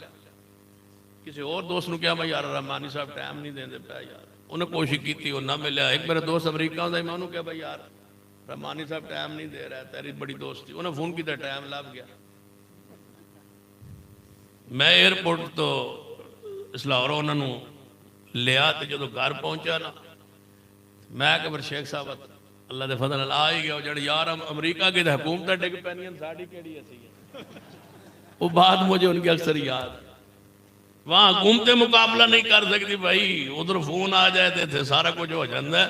किसी और दोस्त ने क्या मैं यार रहमानी साहब टाइम नहीं देंगे पाया यार उन्हें कोशिश की वो ना मिले एक मेरा दोस्त अमरीका का मैं उन्होंने क्या भाई यार रहमानी साहब टाइम नहीं दे रहा तेरी बड़ी दोस्ती उन्हें फोन किया टाइम लभ गया मैं एयरपोर्ट तो इस लाहौर उन्होंने लिया तो जो घर पहुंचा ना मैं कि फिर शेख साहब अल्लाह के फजल आ ही गया जड़े यार अमरीका की हुकूमत डिग पैनियां साड़ी केड़ी ऐसी वो बात मुझे उनकी अक्सर याद वहाँ हुकूमतें मुकाबला नहीं कर सकती भाई उधर फोन आ जाए तो सारा कुछ हो जाता है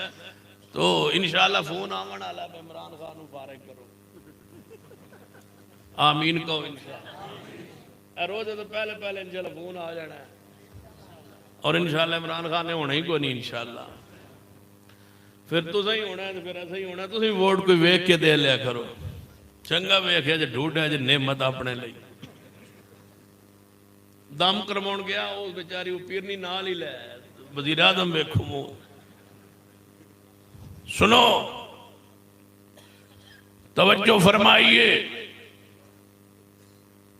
तो इंशाल्लाह फोन आवन वाला इमरान खान को फारिग करो आमीन कहो इंशाल्लाह रोज तो पहले इंशाल्लाह फोन आ जाना है और इंशाल्लाह इमरान खान ने होना ही कोई नहीं इंशाल्लाह फिर तुसा ही होना है तो फिर ऐसा ही होना तुम वोट कोई वेख के दे लिया करो चंगा वेख्या जो ढूंढा जो नेमत अपने लिए दम करवाउण गया उस बेचारी पीरनी नाल ही लै वजीर आजम वेखो मुंह सुनो तवज्जो फरमाइए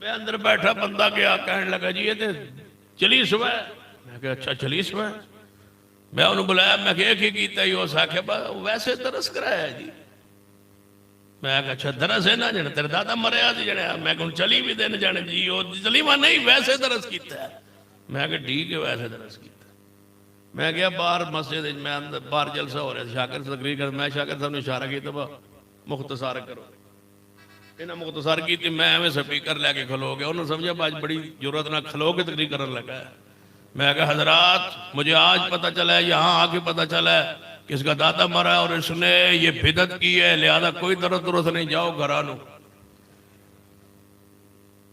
मैं अंदर बैठा बंदा गया कहने लगा जी ये तो चली सुबह मैं क्या अच्छा चली सुबह मैं उन्होंने बुलाया मैं क्या किया ही उस आख्या वैसे तरस कराया जी मैं अच्छा दरस है ना जने तेरे दादा मरिया जी जने मैं कहूँ चली भी दिन जाने जी वो चली मैं नहीं वैसे दरस किया मैं क्या ठीक है वैसे दरस किया मैं गया बाहर मस्जिद मैं अंदर बाहर जलसा हो रहा था शाकिर से तकरीर कर मैं शाकिर साहब ने इशारा किया तो मुख्तसार करो इन्हें मुख्तसार की थी मैं एवं स्पीकर लैके खलो गया उन्होंने समझा आज बड़ी जरूरत ना खलो के तकरीर करने लगा है मैं कहा हजरात मुझे आज पता चला है यहाँ आके पता चला है कि इसका दादा मरा है और इसने ये बिदत की है लिहाजा कोई दरद दुरुस्त नहीं जाओ घरानू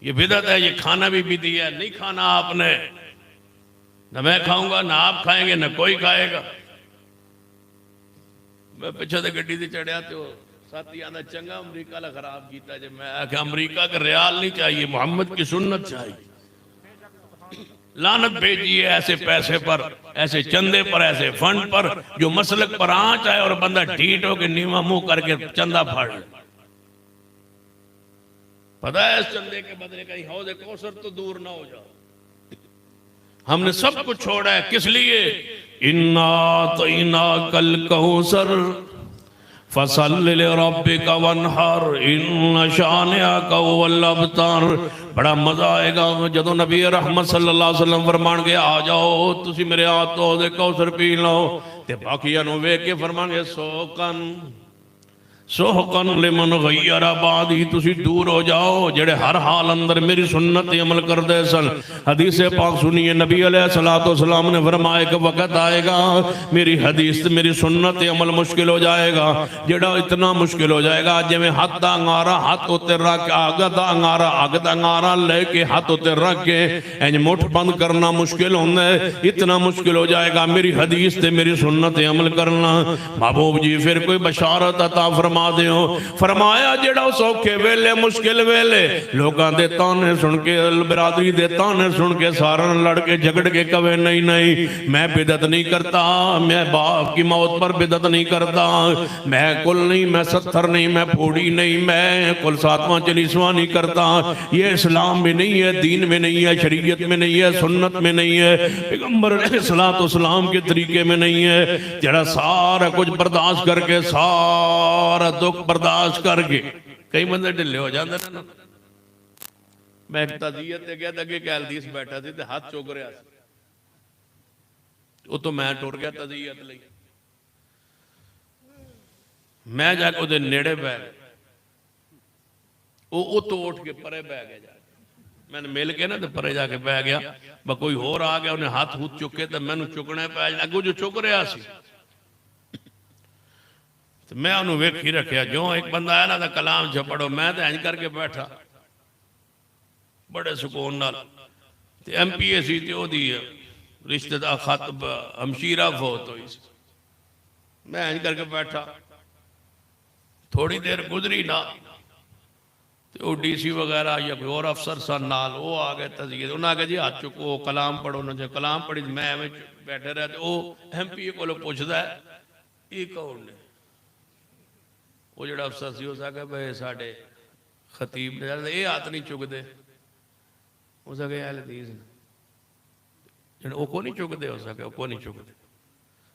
ये बिदत है ये खाना भी दिया है नहीं खाना आपने न मैं खाऊंगा ना आप खाएंगे न कोई खाएगा मैं पीछे से गड्डी से चढ़िया तो साथी आंदा चंगा अमरीका ला खराब किया जब मैं आख्या अमरीका का रियाल नहीं चाहिए मोहम्मद की सुन्नत चाहिए लानत भेजिए ऐसे पैसे पर ऐसे चंदे पर ऐसे फंड पर जो मसलक पर आंच आए और बंदा ढीठ हो के नीवा मुंह करके चंदा फाड़ ले पता है इस चंदे के बदले कहीं हौज़े कौसर तो दूर ना हो जाओ हमने सब कुछ छोड़ा है किस लिए इन्ना तईना कल कौसर फसल्लि लिरब्बिका वनहर इन्ना शानिअका हुवल अबतर बड़ा मजा आएगा जदों नबी रहमत सल्लल्लाहु अलैहि वसल्लम फरमान गए आ जाओ तुसी मेरे हाथ तो कौसर पी लो ते बाकियां नु वेख के फरमांगे सो कन सोहकन लिमन गय्यरा बादी, तुसी दूर हो जाओ जेड़े हर हाल अंदर मेरी सुन्नत अमल करते सन। हदीस पाक सुनिए, नबी अलैहिस्सलाम ने फरमाया कि वक़्त आएगा मेरी हदीस मेरी सुन्नत अमल मुश्किल हो जाएगा। जेड़ा इतना मुश्किल हो जाएगा जिवें हाथ दा अंगारा हाथ उत्ते रख के अग दा अंगारा लेके हाथ उत्ते रख के इंज मुठ बंद करना मुश्किल होंदा है। इतना मुश्किल हो जाएगा मेरी हदीस ते मेरी सुन्नत अमल करना। महबूब जी फिर कोई बशारत अता फरमा दियो। फरमाया जेड़ा सौखे वेले मुश्किल वेले लोगों के ताने सुन के बिरादरी दे ताने सुन के सारा लड़ के झगड़ के कवे नहीं नहीं मैं बिदत नहीं करता, मैं बाप की मौत पर बिदत नहीं करता, मैं कुल नहीं, मैं 70 नहीं, मैं फूड़ी नहीं, मैं कुल 7वां 40वां नहीं करता। ये इस्लाम में नहीं है, दीन में नहीं है, शरीयत में नहीं है, सुन्नत में नहीं है, पैगंबर अलैहिस्सलाम के तरीके में नहीं है। जरा सारा कुछ बर्दाश्त करके सारा दुख बर्दाश्त करके कई बंदे ढिले हो जाते ना। मैं एक तज़ियत ते गया अगे कैलदीस बैठा सी ते हाथ चुक रहा सी, उतो मैं टुर गया तज़ियत लई। मैं जाके उहदे नेड़े बह गया, वो उतो उठ के परे बह गया। जाके मैंने मिल के ना तो परे जाके बह गया। ब कोई होर आ गया उन्हें हाथ हूथ चुके तो मैनू चुकने पै जाना। अगों जो चुक रहा सी तो मैं उन्होंने वेखी रखिया। जो एक बंदा आया ना तो कलाम च पढ़ो, मैं तो इंज करके बैठा बड़े सुकून नाल। MPA सी ते ओदी रिश्तेदार खत हमशीरा फौत हुई सी। मैं इंज करके बैठा, थोड़ी देर गुजरी ना तो DC वगैरह या कोई और अफसर सन नाल वो आ गए तज़किया। उन्हें आगे जी हाथ चुको कलाम पढ़ो। उन्होंने कलाम पढ़ी, मैं एवं बैठे रहे तो MPA को पूछता है ये कौन ने। वो जो अफसर से उस आगे भाई साढ़े खतीब ने ये हाथ नहीं चुकते, उस आगे अहले हदीस ने वो को नहीं चुकते, उस आगे को नहीं चुकते।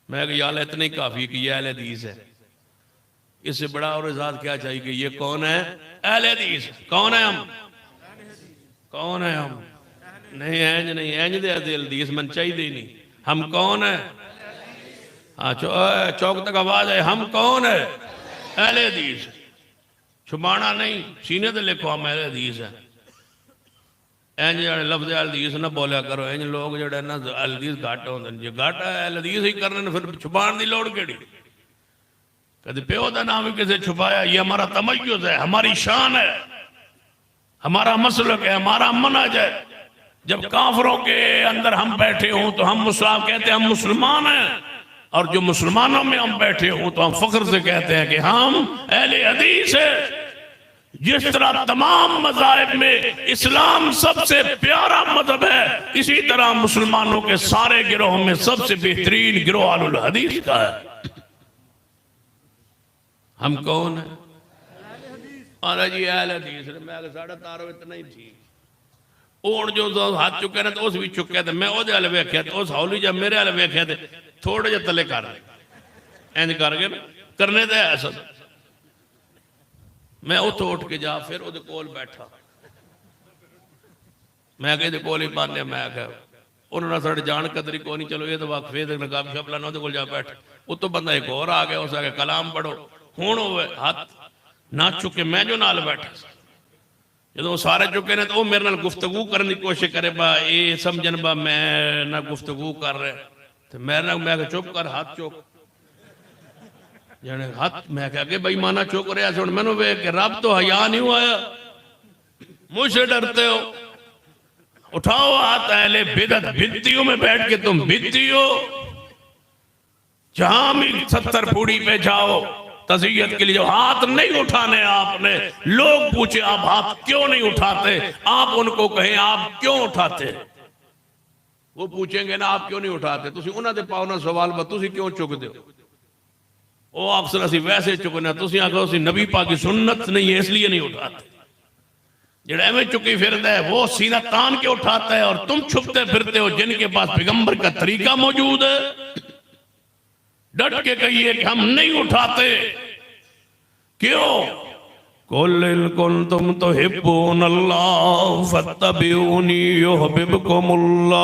मैं यार इतना ही काफ़ी कि ये अहले हदीस है, इससे बड़ा और इजाज़ क्या चाहिए कि ये कौन है अहले हदीस। कौन है हम, कौन है हम? नहीं इंज नहीं, इंज दे हदीस मन चाहिए ही नहीं। हम कौन है? हाँ चौक तक आवाज़ है, हम कौन है? अहले हदीस। छुपाना नहीं, सीने ते लिखो हम अहले हदीस है। इंज जड़े लफ्ज़ अहले हदीस ना बोलिया करो। इंज लोग जड़े ना अहले हदीस घट होंदे ने, जे घट अहले हदीस ही करने फिर छुपाने की लोड़ केड़ी। कभी प्यो का नाम भी किसे छुपाया? ये हमारा तमय्युज़ है, हमारी शान है, हमारा मसलक है, हमारा मनहज है। जब काफिरों के अंदर हम बैठे हों तो हम मुस्लिम कहते हैं हम मुसलमान हैं, और जो मुसलमानों में हम बैठे हों तो हम फख्र से कहते हैं कि हम अहले हदीस है। जिस तरह तमाम मज़ाहिब में इस्लाम सबसे प्यारा मज़हब है, इसी तरह मुसलमानों के सारे गिरोह में सबसे बेहतरीन गिरोह अहलुल हदीस का है। हम कौन है? अरे जी अहले हदीस ने। मैं साढ़ा तारो इतना ही थी। और जो हाथ चुके ना तो उस भी चुके थे, मैं ओदे वाले वेख्या तो उस हौली जब मेरे वाले वेख्या थे थोड़े जे तले कर इंज करके करने तो ऐसा। मैं उतो उठ के जा फिर ओदे कोल बैठा। मैं कहते कोल ही पाने, मैं क्या उन्होंने साढ़े जान कदरी को नहीं, चलो ये तो वाकफे नकाब शपला ना को जा बैठ। उतो बंदा एक और आ गया, उस आगे कलाम पढ़ो। हूँ हाथ ना चुके, मैं जो नाल बैठा जो सारे चुके ने तो वो मेरे नाल गुफ्तगू करने की कोशिश करे, बा ये समझन बा मैं ना गुफ्तगू कर रहे तो मेरे ना मैं चुप कर हाथ चुक जाने हाथ। मैं क्या भाई माना चुक रहा सुन मैनू वे के रब तो हया नहीं आया, मुझसे डरते हो? उठाओ हाथ। अहले बिदत भित्तियों में बैठ के तुम भित्ती हो, जहां भी 70 फूड़ी पे जाओ तज़कियत के लिए जो हाथ नहीं उठाने आपने। लोग पूछे आप हाथ क्यों नहीं उठाते, आप उनको कहें आप क्यों उठाते। वो पूछेंगे ना आप क्यों नहीं उठाते, तुसी उन्हां दे पाओ ना सवाल बा तुसी क्यों चुकदे हो। वो अक्सर असी वैसे चुकने, तुसी आखो असी नबी पाक की सुन्नत नहीं है इसलिए नहीं उठाते। जेड़ा एवं चुकी फिरदा है वो सीना तान के उठाता है, और तुम छुपते फिरते हो जिनके पास पैगंबर का तरीका मौजूद है। डट के कहिए कि हम नहीं उठाते। क्यों? कुल इन कुंतुम तुहिब्बूनल्लाह फत्तबिऊनी युहिब्बुकुमुल्लाह।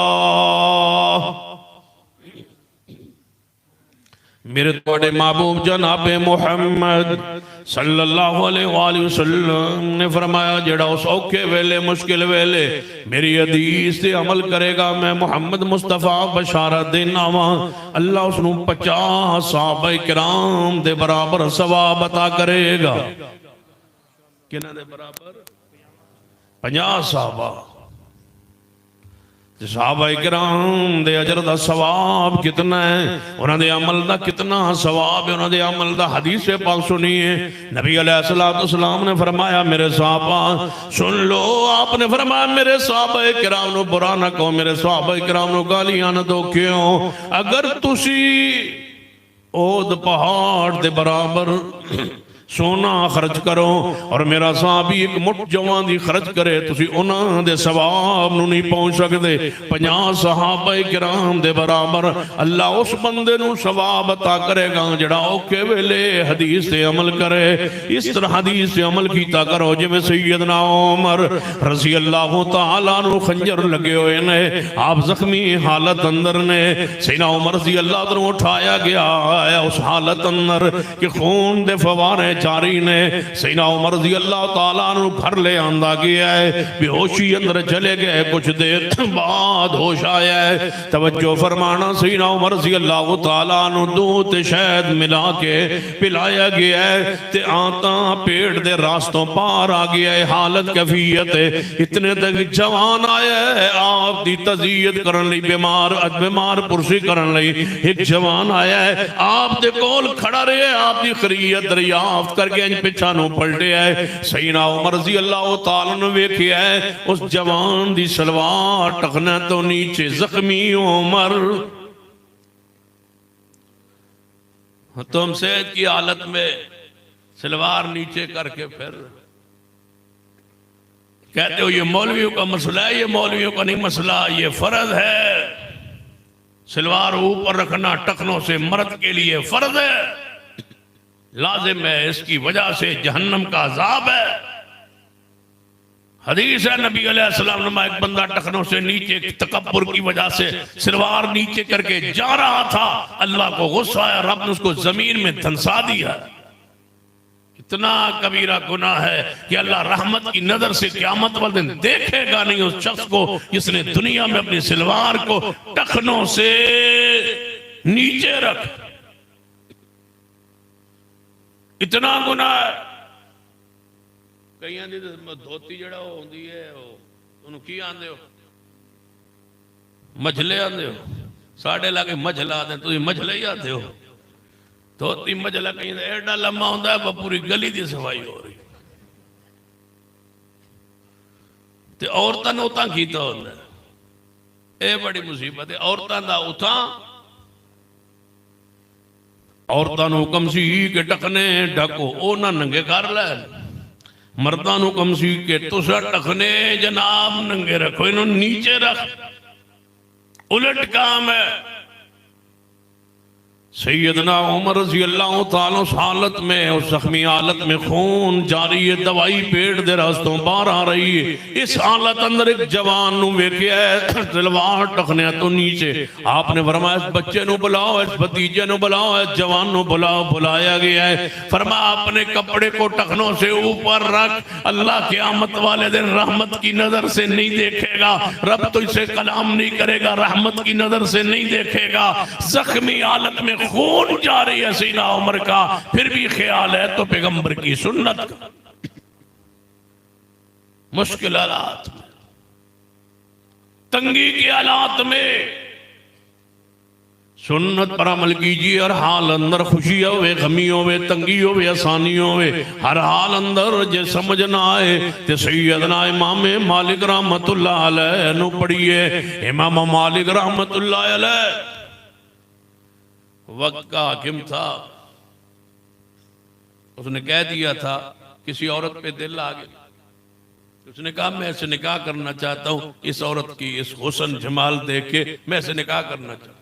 मेरे थोड़े महबूब जनाब मुहम्मद सल्लल्लाहु अलैहि वसल्लम ने फरमाया जेड़ा उस औखे वेले मुश्किल वेले मेरी हदीस से अमल करेगा मैं मुहम्मद मुस्तफा बशारत देना वा अल्लाह उसनू 50 सहाबा किराम दे बराबर सवाब अता करेगा। किना दे बराबर 50 सहाबा। सहाबा किराम दे अजर दा सवाब कितना है, उन्होंने अमल दा कितना सवाब है, उन्होंने अमल दा हदीस पाक सुनिए। नबी अलैहिस्सलाम ने फरमाया मेरे सहाबा सुन लो, आपने फरमाया मेरे सहाबा किराम नु बुरा ना कहो, मेरे सहाबा किराम नु गालियां ना दो। क्यों? अगर तुसी ओद पहाड़ दे बराबर सोना खर्च करो और मेरा साहबी एक मुठ जवान दी खर्च करे तुसी उन्हां दे सवाब नूं नहीं पहुंच सकते। 50 सहाबा किराम दे बराबर अल्लाह उस बंदे नूं सवाब अता करेगा जिहड़ा औखे वेले हदीस ते अमल करे। इस तरह हदीस ते अमल कीता करो जिवें सैयदना उमर रज़ी अल्लाह तआला नु खंजर लगे हुए ने, आप जख्मी हालत अंदर ने, सैयदना उमर रज़ी अल्लाह तआला उठाया गया है उस हालत अंदर कि खून दे फवारे जारी ने। सैयदना उमर रज़ी अल्लाह तआला नु घर ले आंदा गया है, बेहोशी अंदर चले गए, कुछ देर बाद होश आया है। तवज्जो फरमाना, सैयदना उमर रज़ी अल्लाह तआला नु दूध शहद मिला के पिलाया गया है ते आंता पेट दे रास्तों पार आ गया है। हालत कैफियत है इतने तक जवान आया है आप दी तज़ियत करन लई, बीमार पुरसी करन लई एक जवान आया है, आप दे कोल खड़ा रहे, आप दी खैरियत दरियाफ्त करके इंज पिछा नु पलटे है। सैयदना उमर रज़ी अल्लाह तआला ने वेखिया है उस जवान दी सलवार टखने तो नीचे जख्मी उमर। तुम सेहत की हालत में सलवार नीचे करके फिर कहते हो ये मौलवियों का मसला है, ये मौलवियों का नहीं मसला, ये फर्ज है। सलवार ऊपर रखना टखनों से मर्द के लिए फर्ज है, लाजिम है, इसकी वजह से जहन्नम का अजाब है। हदीस है नबी अलैहिस्सलाम ने एक बंदा टखनों से नीचे तकब्बुर की वजह से सलवार नीचे करके जा रहा था, अल्लाह को गुस्सा आया, रब ने उसको जमीन में धंसा दिया। इतना कबीरा गुनाह है कि अल्लाह रहमत की नजर से क़यामत वाले दिन देखेगा नहीं उस शख्स को जिसने दुनिया में अपनी सलवार को टखनों से नीचे रख। इतना गुनाह है। कईयां दी धोती जड़ा होंदी है उन्होंने की आंदे हो, मझले आंदे हो, साढ़े लागे मझला आते तुम मझले ही आते हो। धोती मझला कहीं एडा लम्मा होंदा है पूरी गली की सफाई हो रही ते औरतां ने उतां कीता होंदा है। ये बड़ी मुसीबत है। औरतां दा उतां औरतां नूं हुक्म सी कि टखने ढको ओ ना नंगे कर लै, मर्दां नूं हुक्म सी कि तुसां टखने जनाब नंगे रखो, इन्हों नीचे रख। उलट काम है। सैयदना उमर रज़ी अल्लाह तआला उस हालत में, उस जख्मी हालत में खून जारी है, दवाई पेट दे रास्तों बाहर आ रही है। इस हालत अंदर एक जवान नूं वेखिया है तलवार टखने तो नीचे। आपने फरमाया इस बच्चे नूं बुलाओ, इस भतीजे नूं बुलाओ, इस जवान नूं बुलाओ। बुलाया गया है। फरमाया अपने कपड़े को टखनों से ऊपर रख, अल्लाह क़यामत वाले दिन रहमत की नजर से नहीं देखेगा, रब तो इसे कलाम नहीं करेगा, रहमत की नजर से नहीं देखेगा। जख्मी हालत में खून जारी है सैयदना उमर का, फिर भी ख्याल है तो पैगंबर की सुन्नत का। मुश्किल हालात में, तंगी के हालात में सुन्नत पर अमल कीजिए। हर हाल अंदर खुशी होवे, गमी होवे, तंगी होवे, आसानी होवे, हर हाल अंदर जे समझ ना आए तो सैयदना इमाम मालिक रहमतुल्लाह अलैह नु पढ़िए। इमाम मालिक रहमतुल्लाह अलैह वक्त का हाकिम था, उसने कह दिया था किसी औरत पे दिल आ गया, उसने कहा मैं ऐसे निकाह करना चाहता हूँ, इस औरत की इस हुस्न जमाल देख के मैं ऐसे निकाह करना चाहता हूँ।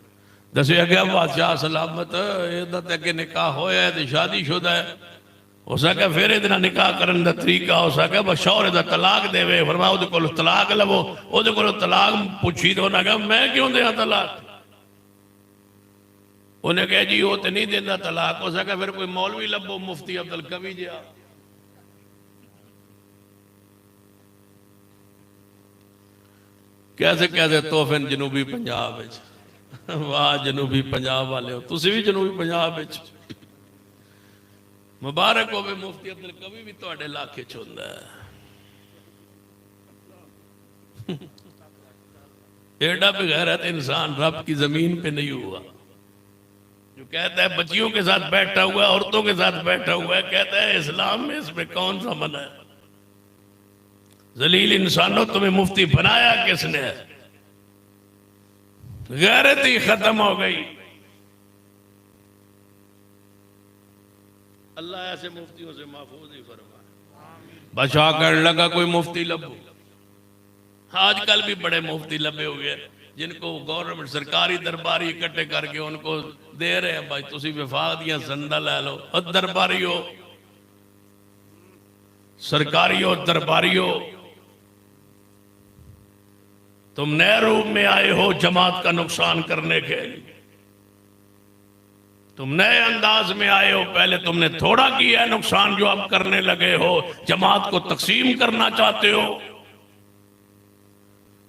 दसिया गया बादशाह सलामत ये के निकाह होया है तो शादीशुदा है, हो सके फिर इतना निकाह करने का तरीका हो सके बस शौहरे का तलाक देवे। फरमाया उहदे कोलों तलाक लवो, उहदे कोलों तलाक पुछी तो ना मैं क्यों दें तलाक। उन्हें कहा जी वो तो नहीं देता तलाक, हो सका फिर कोई मौलवी लभो मुफ्ती अब्दुल कवी जिहा। कैसे कैसे तोहफे जनूबी पंजाब विच, वाह जनूबी पंजाब वाले हो, तुसी भी जनूबी पंजाब विच। मुबारक होवे, मुफ्ती अब्दुल कवी भी तुहाडे इलाके च हुंदा है। एडा बेगैरत इंसान रब की जमीन पे नहीं हुआ जो कहता है बच्चियों के साथ बैठा हुआ है, औरतों के साथ बैठा हुआ है, कहता है इस्लाम में इसमें कौन सा मना है। जलील इंसानों, तुम्हें मुफ्ती बनाया किसने? गैरत ही खत्म हो गई। अल्लाह ऐसे मुफ्तियों से महफूज ही फरमाए। बचा कर लगा कोई मुफ्ती लभो। आजकल भी बड़े मुफ्ती लभे हुए हैं जिनको गवर्नमेंट सरकारी दरबारी इकट्ठे करके उनको दे रहे हैं, भाई तुसी विफाक दियां संदा लै लो। और दरबारी हो, सरकारी हो, दरबारी हो, तुम नए रूप में आए हो जमात का नुकसान करने के लिए। तुम नए अंदाज में आए हो, पहले तुमने थोड़ा किया है नुकसान जो अब करने लगे हो, जमात को तकसीम करना चाहते हो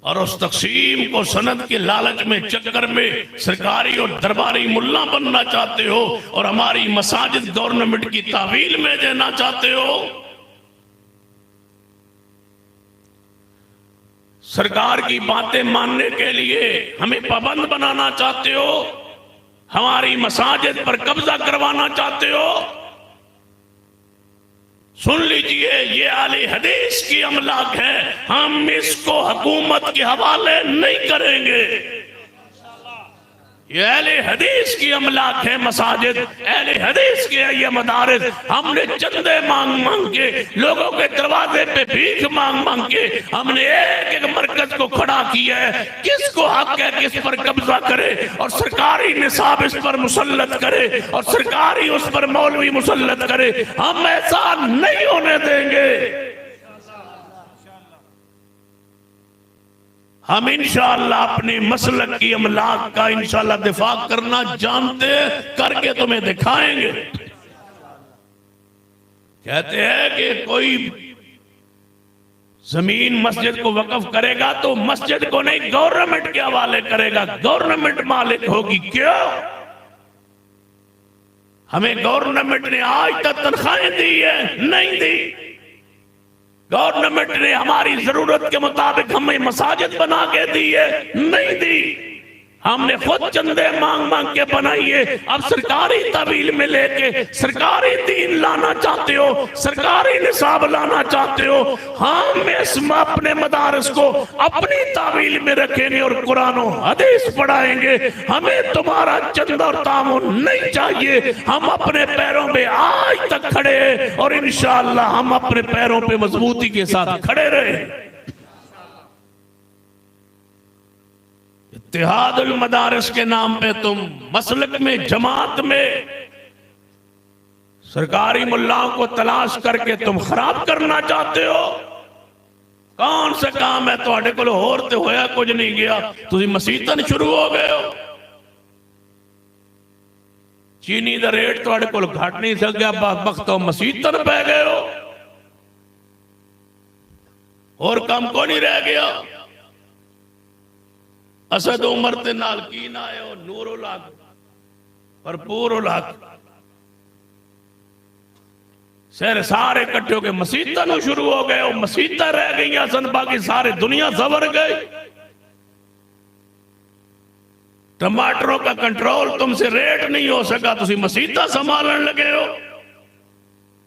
और उस तकसीम को सनद के लालच में चक्कर में सरकारी और दरबारी मुल्ला बनना चाहते हो और हमारी मसाजिद गवर्नमेंट की तावील में देना चाहते हो। सरकार की बातें मानने के लिए हमें पाबंद बनाना चाहते हो, हमारी मसाजिद पर कब्जा करवाना चाहते हो। सुन लीजिए, ये आले हदीस की अमलाक है, हम इसको हुकूमत के हवाले नहीं करेंगे। ये अहले हदीस की अमलाक है मसाजिद, अहले हदीस के ये मदारिस। हमने चंदे मांग मांग के, लोगों के दरवाजे पे भीख मांग मांग के हमने एक एक मरकज को खड़ा किया है। किसको हक है किस पर कब्जा करे और सरकारी निसाब इस पर मुसल्लत करे और सरकारी उस पर मौलवी मुसल्लत करे, हम ऐसा नहीं होने देंगे। हम इंशाअल्लाह अपने मसलक की अमलाक का इंशाअल्लाह दिफा करना जानते हैं, करके तुम्हें दिखाएंगे। कहते हैं कि कोई जमीन मस्जिद को वक्फ करेगा तो मस्जिद को नहीं गवर्नमेंट के हवाले करेगा, गवर्नमेंट मालिक होगी। क्यों? हमें गवर्नमेंट ने आज तक तनख्वाहें दी है? नहीं दी। गवर्नमेंट ने हमारी जरूरत के मुताबिक हमें मसाजिद बना के दी है? नहीं दी। हमने खुद चंदे मांग मांग के बनाई है। अब सरकारी तवील में लेके सरकारी दीन लाना चाहते हो, सरकारी निसाब लाना चाहते हो। हम इसमें अपने मदारस को अपनी तावील में रखेंगे और कुरान और हदीस पढ़ाएंगे। हमें तुम्हारा चंदा और तामुन नहीं चाहिए। हम अपने पैरों पे आज तक खड़े हैं और इंशाअल्लाह हम अपने पैरों पे मजबूती के साथ खड़े रहे। इत्तिहादुल मदारिस के नाम पे तुम मसलक में, जमात में सरकारी मुल्लाओं को तलाश करके तुम खराब करना चाहते हो। कौन सा काम है तुहाडे कोल? होर ते होया कुछ नहीं गया, तुसीं मसीतन शुरू हो गए हो। चीनी दा रेट तुहाडे कोल घट नहीं सकिया, बख्तो मसीतन पै गए हो। और काम को नहीं रह गया। असद उमर ते नाल की ना आयो, नूर उल हक, भरपूर उल हक, सर सारे इकट्ठे हो गए मसीता शुरू हो गए। मसीता रह गई सन, बाकी सारे दुनिया सवर गई। टमाटरों का कंट्रोल तुमसे रेट नहीं हो सका, तुम मसीता संभालन लगे हो।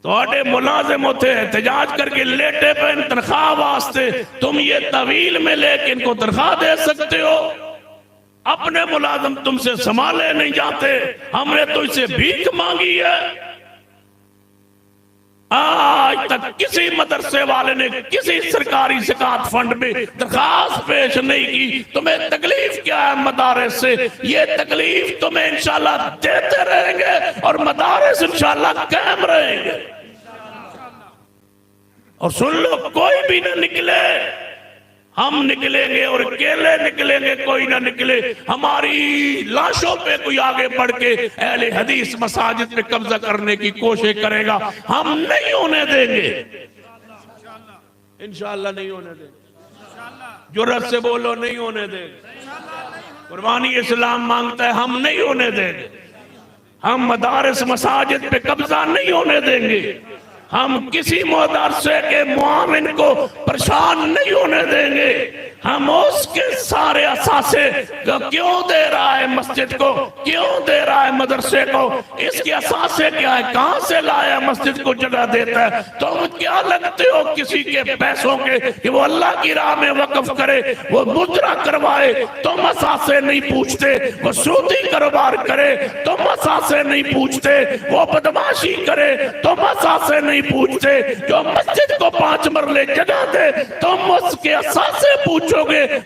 थोड़े मुलाजिम होते एहतजाज करके लेटे पे तनख्वाह वास्ते, तुम ये तवील में लेके इनको तनख्वाह दे सकते हो। अपने मुलाजिम तुमसे संभाले नहीं जाते, हमने तो इसे भीख मांगी है। आज तक किसी मदरसे वाले ने किसी सरकारी ज़कात फंड में दरखास्त पेश नहीं की। तुम्हें तकलीफ क्या है मदारिस से? ये तकलीफ तुम्हें इंशाल्लाह देते रहेंगे और मदारिस इंशाल्लाह कायम रहेंगे। और सुन लो, कोई भी ना निकले, हम निकलेंगे और अकेले निकलेंगे, कोई ना निकले। हमारी लाशों पे कोई आगे बढ़ के अहले हदीस मसाजिद पे कब्जा करने की कोशिश करेगा, हम नहीं होने देंगे, इंशाअल्लाह नहीं होने देंगे। जुर्रत से बोलो, नहीं होने देंगे। कुर्बानी इस्लाम मांगता है, हम नहीं होने देंगे। हम मदारिस मसाजिद पे कब्जा नहीं होने देंगे। हम किसी मदरसे के मुआविन को परेशान नहीं होने देंगे। हम उसके सारे असासे क्यों दे रहा है मस्जिद को, क्यों दे रहा है मदरसे को, इसके असासे क्या है, कहां से लाया मस्जिद को जगह देता है। तुम क्या लगते हो किसी के पैसों के कि वो अल्लाह की राह में वक्फ करे, वो मुद्रा करवाए, तुम असासे नहीं पूछते। वो सूदी कारोबार करे, तुम असासे नहीं पूछते। वो बदमाशी करे, तुम असासे नहीं पूछते। जो मस्जिद को 5 मरले जगह दे, तुम उसके असासे पूछोगे।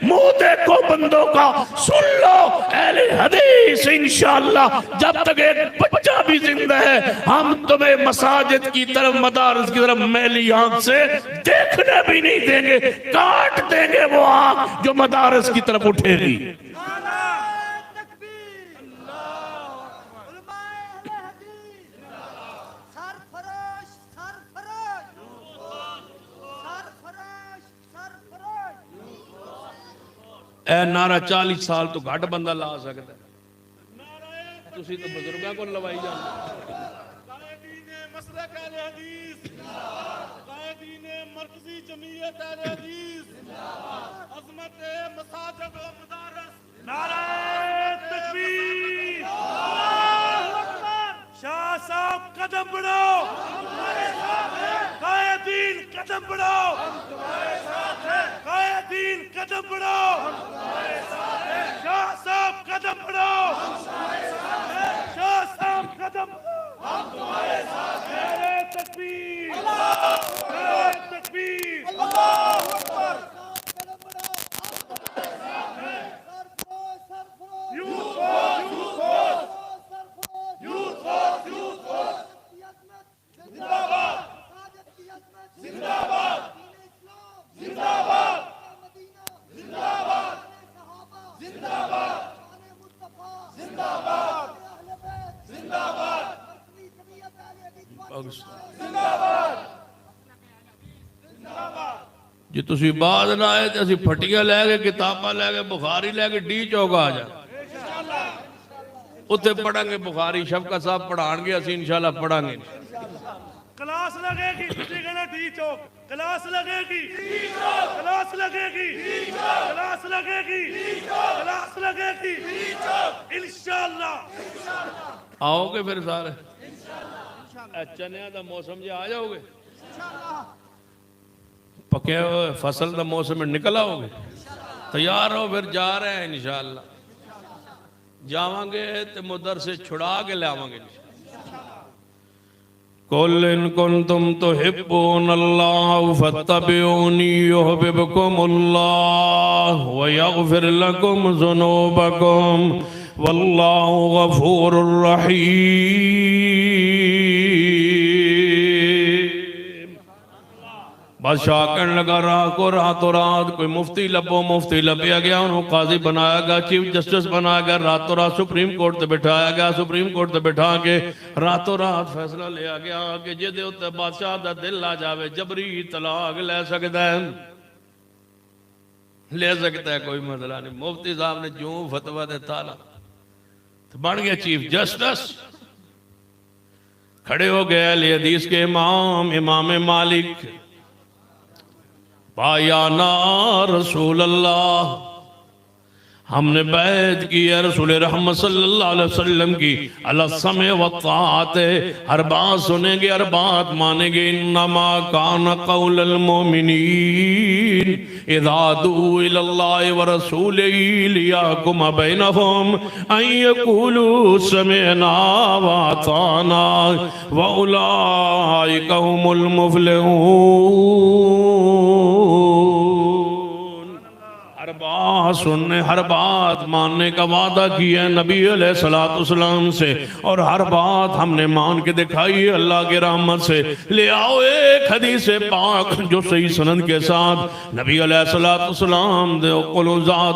मुंह देखो बंदों का, सुन लो अहले हदीस इंशाअल्लाह जब तक एक बच्चा भी जिंदा है, हम तुम्हें मसाजिद की तरफ, मदारिस की तरफ मैली आंख से देखने भी नहीं देंगे। काट देंगे वो आंख जो मदारिस की तरफ उठेगी। ए नारा 40 साल तो घट बंदा ला सकता है, तुसी तो बुजुर्गों को लवाई जाते। मरकजी जमीयत अहले हदीस, अज़मत मसाजिद व मदारिस, नारे तकबीर, शाह साहब कदम बढ़ाओ, कायदीन कदम बढ़ाओ, कायदीन कदम बढ़ाओ, शाह साहब कदम बढ़ाओ, शाह साहब कदम बढ़ाओ। नारे तकबीर, नारे तकबीर, अल्लाहू अकबर। जी तुसी बाद ना आए तो असी फटियां लैके, किताबा लैके, बुखारी लैके डी चौक आ जा, उत्थे पढ़ांगे बुखारी। शफकत साहब पढ़ाएंगे, असी इंशाल्लाह पढ़ांगे। क्लास लगेगी, तुसी कहना डी चौक क्लास लगेगी, क्लास लगेगी, क्लास लगेगी, क्लास लगेगी इंशाल्लाह। आओगे फिर सारे, चने का मौसम जी आ जाओगे, पके फसल का मौसम में निकल आओगे, तैयार हो, फिर जा रहे हैं इंशाअल्लाह। जावांगे तो मदरसे छुड़ा के लावांगे। कुल इन कुंतुम तुहिब्बूनल्लाह फत्तबिऊनी युहब्बुकुमुल्लाह व यगफिर लकुम ज़ुनूबकुम वल्लाहु गफूरुर रहीम। बादशाह कहने लगा रात रातों रात कोई मुफ्ती लभो, मुफ्ती लभया गया, उन्होंने काजी बनाया गया, चीफ जस्टिस बनाया गया, रातों रात सुप्रीम कोर्ट से बिठाया गया, सुप्रीम कोर्ट से बिठा के रातों रात फैसला लिया गया कि जिहदे उत्ते बादशाह दा दिल आ जावे जबरी तलाक ले सकता है, ले सकता है, कोई मसला नहीं। मुफ्ती साहब ने जो फतवा दिता ना तो बन गया चीफ जस्टिस। खड़े हो गए अहले हदीस के इमाम, इमाम मालिक, बायाना रसूल अल्लाह, हमने बैत की है रसूल रहमत सल्लल्लाहु अलैहि वसल्लम की, अला समय व ताअत, हर बात सुनेंगे, हर बात मानेंगे। इन्नमा कान कौलल मोमिनीन इज़ा दुऊ इलल्लाहि व रसूलिही लियहकुम बैनहुम अन यक़ूलू समिअना व अताना व उलाइका हुमुल मुफ़्लिहून। बात सुनने, हर बात मानने का वादा किया है नबी अलैहिस्सलाम से, और हर बात हमने मान के दिखाई है अल्लाह के रहमत से। ले आओ एक हदीस पाक जो सही सनद के साथ नबी अलैहिस्सलाम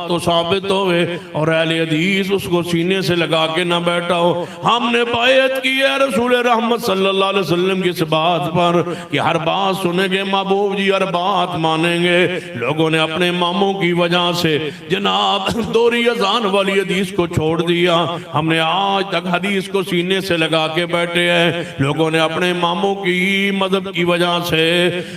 तो साबित होवे और अहले हदीस उसको सीने से लगा के ना बैठा हो। हमने बायत की है रसूल रहमत सल्लल्लाहु अलैहि वसल्लम की इस बात पर कि हर बात सुनेंगे महबूब जी, हर बात मानेंगे। लोगों ने अपने मामों की वजह से जनाब दोहरी अजान वाली हदीस को छोड़ दिया। हमने आज तक हदीस को सीने से लगा के बैठे हैं। लोगों ने अपने मामों की मदद की वजह से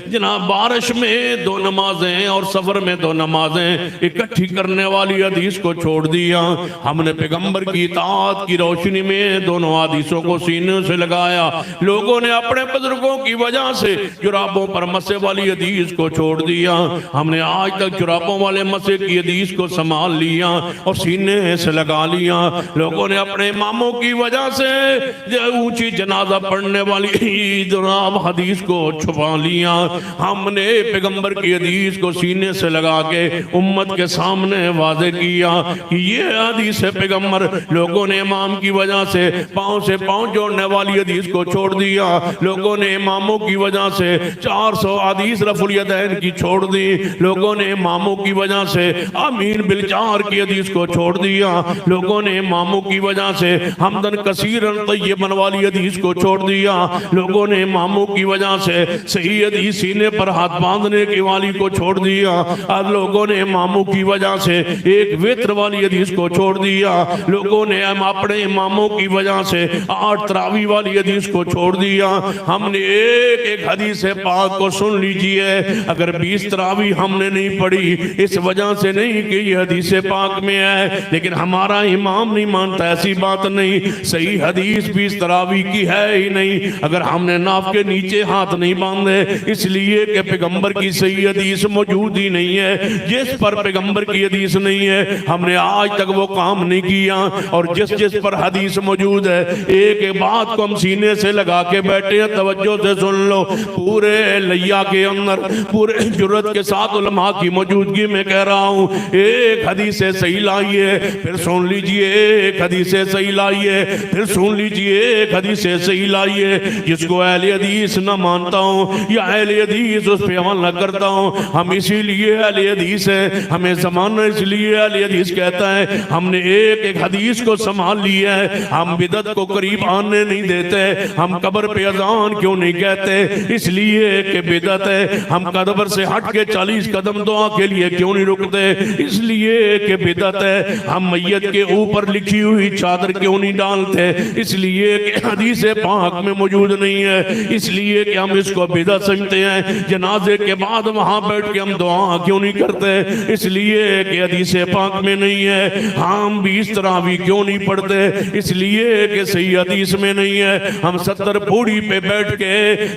जनाब बारिश में 2 नमाजें और सफर में 2 नमाजें इकट्ठी करने वाली हदीस को छोड़ दिया। हमने पैगंबर की इताअत की रोशनी में दोनों हदीसों को सीने से लगाया। लोगों ने अपने बुजुर्गों की वजह से जुराबों पर मसे वाली हदीस को छोड़ दिया। हमने आज तक जुराबों वाले मसे की हदीस को संभाल लिया और सीने से लगा लिया। लोगों ने अपने मामों की वजह से ऊंची जनाजा पढ़ने वाली जुराब हदीस को छुपा लिया। हमने पैगंबर की हदीस को सीने से लगा के उम्मत के सामने वादे किया कि ये हदीस है पैगंबर। लोगों ने इमाम की वजह से पाँव जोड़ने वाली हदीस को छोड़ दिया। लोगों ने इमामों की वजह से 400 हदीस रफुल यदैन की छोड़ दी। लोगों ने इमामों की वजह से आमीन बिलचार की हदीस को छोड़ दिया। लोगों ने इमामों की वजह से हमदन कसीरन तय्यबन वाली हदीस को छोड़ दिया। लोगों ने इमामों की वजह से सही हदीस सीने पर हाथ बांधने की वाली को छोड़ दिया। और लोगों ने इमामों की वजह से एक वित्र वाली हदीस को छोड़ दिया। लोगों ने अपने इमामों की वजह से 8 तरावी वाली हदीस को छोड़ दिया। हमने एक हदीस पाक को सुन लीजिए, अगर 20 तरावी हमने नहीं पढ़ी इस वजह से नहीं कि ये हदीस पाक में है लेकिन हमारा इमाम नहीं मानता, ऐसी बात नहीं। सही हदीस 20 तरावी की है ही नहीं अगर हमने नाफ के नीचे हाथ नहीं बांधे, इसलिए कि पैगंबर की सही हदीस मौजूद ही नहीं है। जिस पर पैगंबर की हदीस नहीं है हमने आज तक वो काम नहीं किया। और जिस जिस पर हदीस मौजूद है एक एक बात को हम सीने से लगा के बैठे हैं। तवज्जो से सुन लो, पूरे लैया के अंदर पूरे जुर्रत के साथ उलमा की मौजूदगी में कह रहा हूँ, एक हदीस सही लाइए फिर सुन लीजिए, एक हदीस सही लाइए फिर सुन लीजिए, एक हदीस सही लाइए। जिसको अहले हदीस न मानता हूँ या अहले हदीस उस पर अमल न करता हूँ, हम इसीलिए अहले हदीस है, हमें ज़माना इसलिए अहले हदीस कहता है। हमने एक एक हदीस को संभाल लिया है। हम बिदत को करीब आने नहीं देते। हम कब्र पे अजान क्यों नहीं कहते? इसलिए कि बिदत है। हम कब्र से हट के 40 कदम दुआ के लिए क्यों नहीं रुकते? इसलिए कि बिदत है। हम मैयत के ऊपर लिखी हुई चादर क्यों नहीं डालते? इसलिए कि हदीस पाक में मौजूद नहीं है, इसलिए कि हम इसको बिदत समझते हैं। जनाजे के बाद वहां बैठ के हम दुआ क्यों नहीं करते? इसलिए कि हदीस पाक में नहीं है। हम 20 तरावी क्यों नहीं पढ़ते? इसलिए कि सही हदीस में नहीं है। हम 70 पूड़ी पे बैठ के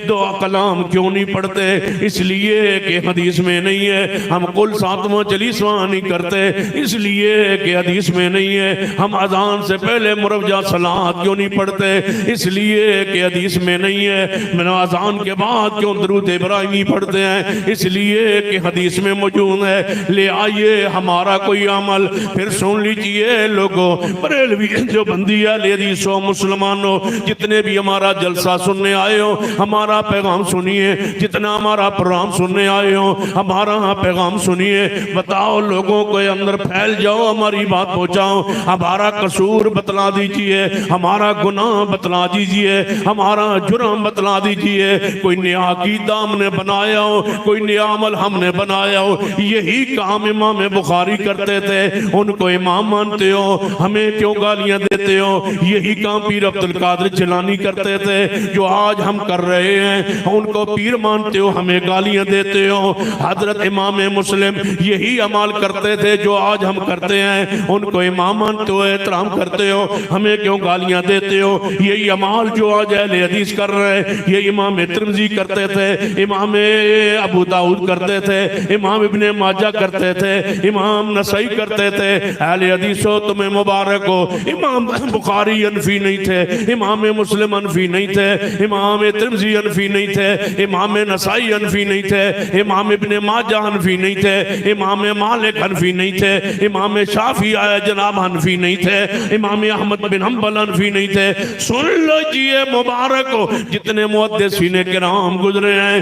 दुआ कलाम क्यों नहीं पढ़ते? इसलिए कि हदीस में नहीं है। हम कुल 7वां जलीसवां नहीं करते, इसलिए कि हदीस में नहीं है। हम अजान से पहले मुरवजा सलात क्यों नहीं पढ़ते? इसलिए कि हदीस में नहीं है। मैंने अजान के बाद क्यों दरूद इब्राहिमी पढ़ते हैं? इसलिए कि हदीस में मौजूद है। ले आइए हमारा कोई अमल फिर सुन लीजिए। लोगों बरेलवी जो बंदी है लेडीसो मुसलमानों, जितने भी हमारा जलसा सुनने आए हो हमारा पैगाम सुनिए। जितना हमारा प्रोग्राम सुनने आए हो हमारा पैगाम सुनिए। बताओ लोगों को अंदर फैल जाओ, हमारी बात पहुंचाओ। हमारा कसूर बतला दीजिए, हमारा गुनाह बतला दीजिए, हमारा जुर्म बतला दीजिए। कोई नया अकीदा हमने बनाया हो, कोई नया अमल हमने बनाया हो। यही काम इमाम बुखारी करते थे, उनको इमाम मानते हो, हमें क्यों गालियां देते हो? यही काम पीर अब्दुल कादिर जिलानी करते थे, जो आज हम कर रहे हैं। उनको पीर मानते हो, हमें गालियां देते हो। हजरत इमाम मुस्लिम यही अमाल करते थे जो आज हम करते हैं। उनको इमाम मानते हो, एहतराम करते हो, हमें क्यों गालियां देते हो? यही अमाल जो आज अहले हदीस कर रहे हैं, ये इमाम तिरमिज़ी करते थे, इमाम अबू दाऊद करते थे, इमाम इब्ने माजा करते थे, इमाम नसई करते थे। अहले हदीसो तुम्हें मुबारक हो। इमाम बुखारी अनफी नहीं थे, इमाम मुस्लिम अनफी नहीं थे, इमाम तिरमिज़ी अनफी नहीं थे, इमाम नसाई अनफी नहीं थे, इमाम इब्ने माजा अनफी नहीं थे, इमाम मालिक हनफी नहीं थे, इमाम शाफी आया जनाब हनफी नहीं थे, इमाम अहमद बिन हम्बल हनफी नहीं थे। सुन लो जी ये मुबारक हो, जितने मुहद्दिसीन किराम गुजरे हैं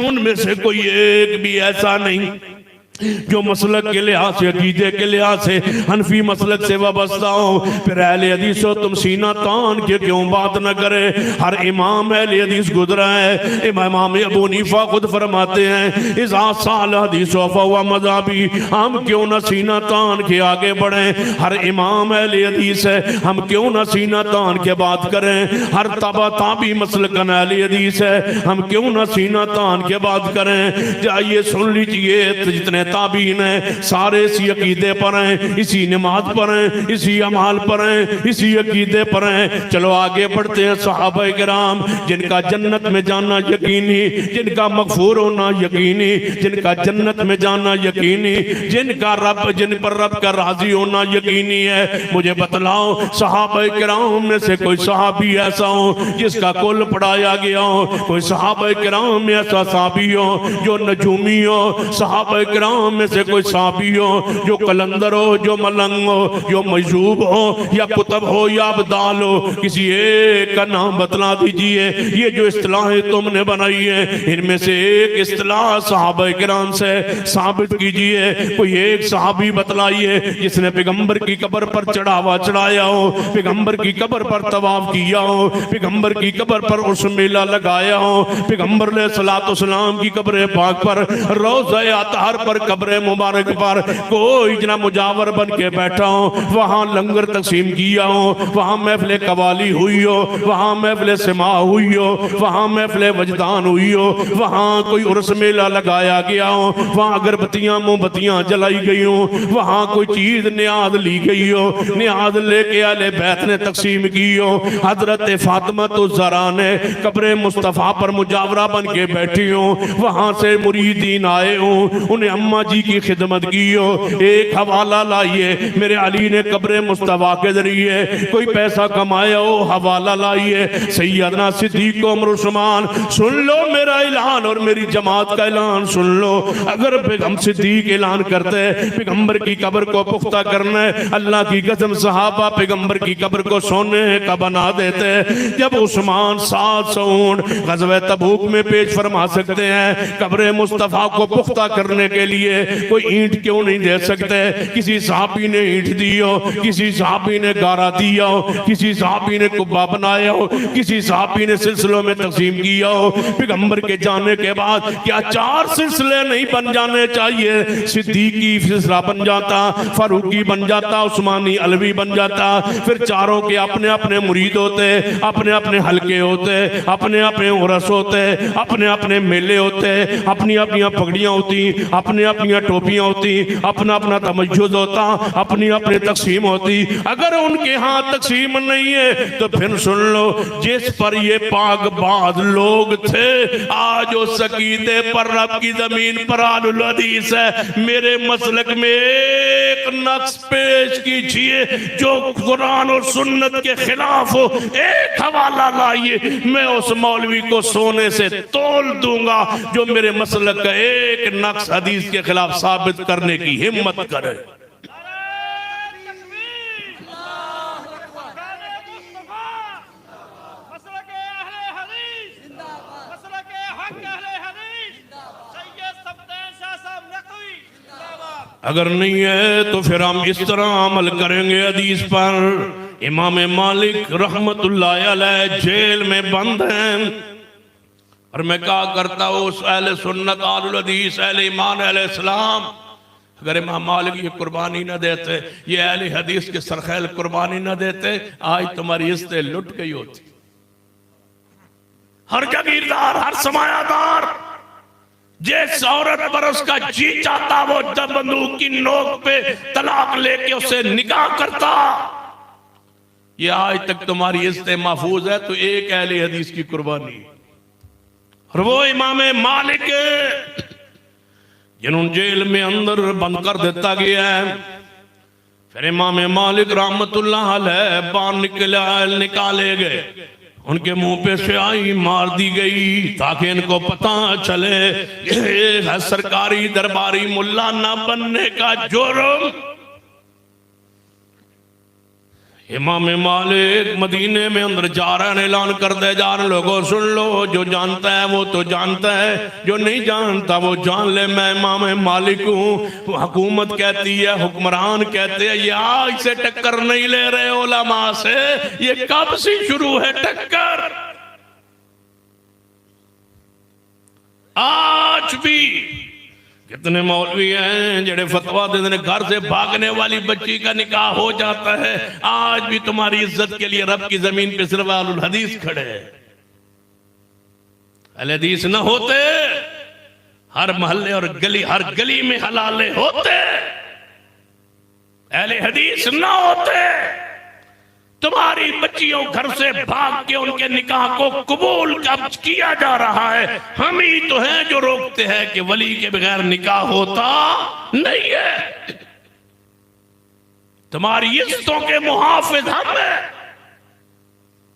उनमें से कोई एक भी ऐसा नहीं जो मसलक के लिहाज से, अकीदे के लिहाज से हनफी मसलक से वाबस्ता हो। फिर अहले हदीस हो, तुम सीना तान के क्यों बात न करे? हर इमाम अहले हदीस गुजरा है। इमाम अबू हनीफा खुद फरमाते हैं इज़ा साल हदीस व मज़हबी, हम क्यों न सीना तान के आगे बढ़े? हर इमाम अहले हदीस है, हम क्यों न सीना तान के बात करें? हर ताबी मसलकन अहले हदीस है, हम क्यों न सीना तान के बात करें? जाइए सुन लीजिए, जितने ताबीन है सारे इसी अकीदे पर हैं, इसी नमाज पर हैं, इसी अमाल पर हैं, इसी अकीदे पर हैं। चलो आगे बढ़ते हैं। सहाबा किराम जिनका जन्नत में जाना यकीनी, जिनका मगफूर होना यकीनी, जिनका जन्नत में जाना यकीनी, जिनका रब, जिन पर रब का राजी होना यकीनी है। मुझे बतलाओ सहाबा किराम में से कोई सहाबी ऐसा हो जिसका कुल पढ़ाया गया हो? कोई सहाबा किराम में ऐसा सहाबी हो जो नजूमी हो? सहाबा किराम में से कोई साहबी हो जो कलंदर हो, जो मलंग हो, जो मजूब हो, या कुतब हो, या अब्दाल हो? किसी एक का नाम बतला दीजिए। ये जो इस्तिलाहें तुमने बनाई है इनमें से एक इस्तिलाह सहाबा किराम से साबित कीजिए। कोई एक सहाबी बतलाइए जिसने पैगंबर की कब्र पर चढ़ावा चढ़ाया हो, पैगंबर की कब्र पर तवाफ किया हो, पैगंबर की कब्र पर उर्स मेला लगाया हो, पैगंबर अलैहिस्सलाम की कब्र पाक पर, रोज़ा अतहर पर, कब्र मुबारक पर कोई जना मुजावर बन के बैठा हो, वहाँ लंगर तकसीम किया हो, वहाँ महफिल कवाली हुई हो, वहाँ महफिल सिमा हुई हो, वहाँ महफिल वजदान हुई हो, वहाँ कोई उर्स मेला लगाया गया हो, वहाँ अगरबत्तियाँ मोमबत्तियाँ जलाई गई हो, वहाँ कोई चीज नियाद ली गई हो, नियाद लेके आले बैत ने तकसीम की हो। हजरत फातिमा तो ज़हरा ने कब्र मुस्तफ़ा पर मुजावरा बन के बैठी हो, वहाँ से मुरीदीन आए हो, उन्हें अम्मा जी की खिदमत की हो। एक हवाला लाइए, मेरे अली ने कब्र मुस्तफा के जरिए कोई पैसा कमाया हो, हवाला लाइए। सैयदना सिद्दीक उमर उस्मान, सुन लो मेरा ऐलान और मेरी जमात का ऐलान सुन लो। अगर हम सिद्दीक ऐलान करते पैगंबर की कब्र को पुख्ता करना है, अल्लाह की कसम सहाबा पैगंबर की कब्र को सोने का बना देते। जब उस्मान 700 ऊंट ग़ज़वा तबूक में पेश फरमा सकते हैं, कब्र मुस्तफा को पुख्ता करने के लिए कोई ईंट क्यों नहीं दे सकते? किसी साहबी ने ईंट दी हो, किसी साहबी ने गारा दिया हो, किसी साहबी ने कुब्बा बनाया हो, किसी साहबी ने सिलसिलों में तकसीम किया हो। पैगंबर के जाने के बाद क्या 4 सिलसिले नहीं बन जाने चाहिए? सिद्दीकी सिलसिला बन जाता, फारूकी बन जाता, उस्मानी अलवी बन जाता, फिर चारों के अपने अपने मुरीद होते, अपने अपने हलके होते, अपने अपने उर्स होते, अपने अपने मेले होते, अपनी अपनी पगड़ियाँ होती, अपने अपनी टोपियाँ होती, अपना अपना तमज्जुद होता, अपनी अपनी तकसीम होती। अगर उनके यहाँ तकसीम नहीं है तो फिर सुन लो, जिस पर ये पाकबाज लोग थे आज उस अकीदे पर रब की जमीन पर आलुल हदीस है। मेरे मसलक में एक नक्श पेश कीजिए जो कुरान और सुन्नत के खिलाफ हो, एक हवाला लाइए, मैं उस मौलवी को सोने से तोल दूंगा जो मेरे मसलक का एक नक्श हदीस के खिलाफ साबित करने की हिम्मत करे। अगर नहीं है तो फिर हम इस तरह अमल करेंगे हदीस पर। इमाम मालिक रहमतुल्लाह अलैह जेल में बंद हैं और मैं क्या करता हूँ उस अहले सुन्नत आलुल हदीस अहले ईमान अहले इस्लाम, अगर इमाम मालिक ये कुर्बानी न देते, ये अहले हदीस के सरखैल कुर्बानी न देते, आज तुम्हारी इज्जतें लुट गई होती। हर जागीरदार, हर समायादार जिस औरत पर उसका जी चाहता वो जब बंदूक की नोक पे तलाक लेके उसे निकाह करता। ये आज तक तुम्हारी इज्जतें महफूज है तो एक अहले हदीस की कुर्बानी। और वो इमाम मालिक जिन्होंने जेल में अंदर बंद कर देता गया है, फिर इमाम मालिक रहमतुल्लाह अलैह बाहर निकाले गए। उनके मुंह पे स्याही मार दी गई ताकि इनको पता चले ये है सरकारी दरबारी मुल्ला ना बनने का जुर्म। इमाम मालिक मदीने में अंदर जा रहे हैं, ऐलान कर दे जा रहे लोगों सुन लो, जो जानता है वो तो जानता है, जो नहीं जानता वो जान ले मैं इमाम मालिक हूँ। हुकूमत कहती है, हुक्मरान कहते हैं या इससे टक्कर नहीं ले रहे उलमा से, ये कब से शुरू है टक्कर। आज भी कितने मौलवी हैं जेड़े फतवा देते हैं घर से भागने वाली बच्ची का निकाह हो जाता है। आज भी तुम्हारी इज्जत के लिए रब की जमीन पे सिर्फ अहलुल हदीस खड़े हैं। अहले हदीस न होते हर मोहल्ले और गली हर गली में हलाले होते। अहले हदीस न होते तुम्हारी बच्चियों घर से भाग के उनके निकाह को कबूल कब किया जा रहा है। हम ही तो हैं जो रोकते हैं कि वली के बगैर निकाह होता नहीं है। तुम्हारी इज्जतों के मुहाफिज हम हैं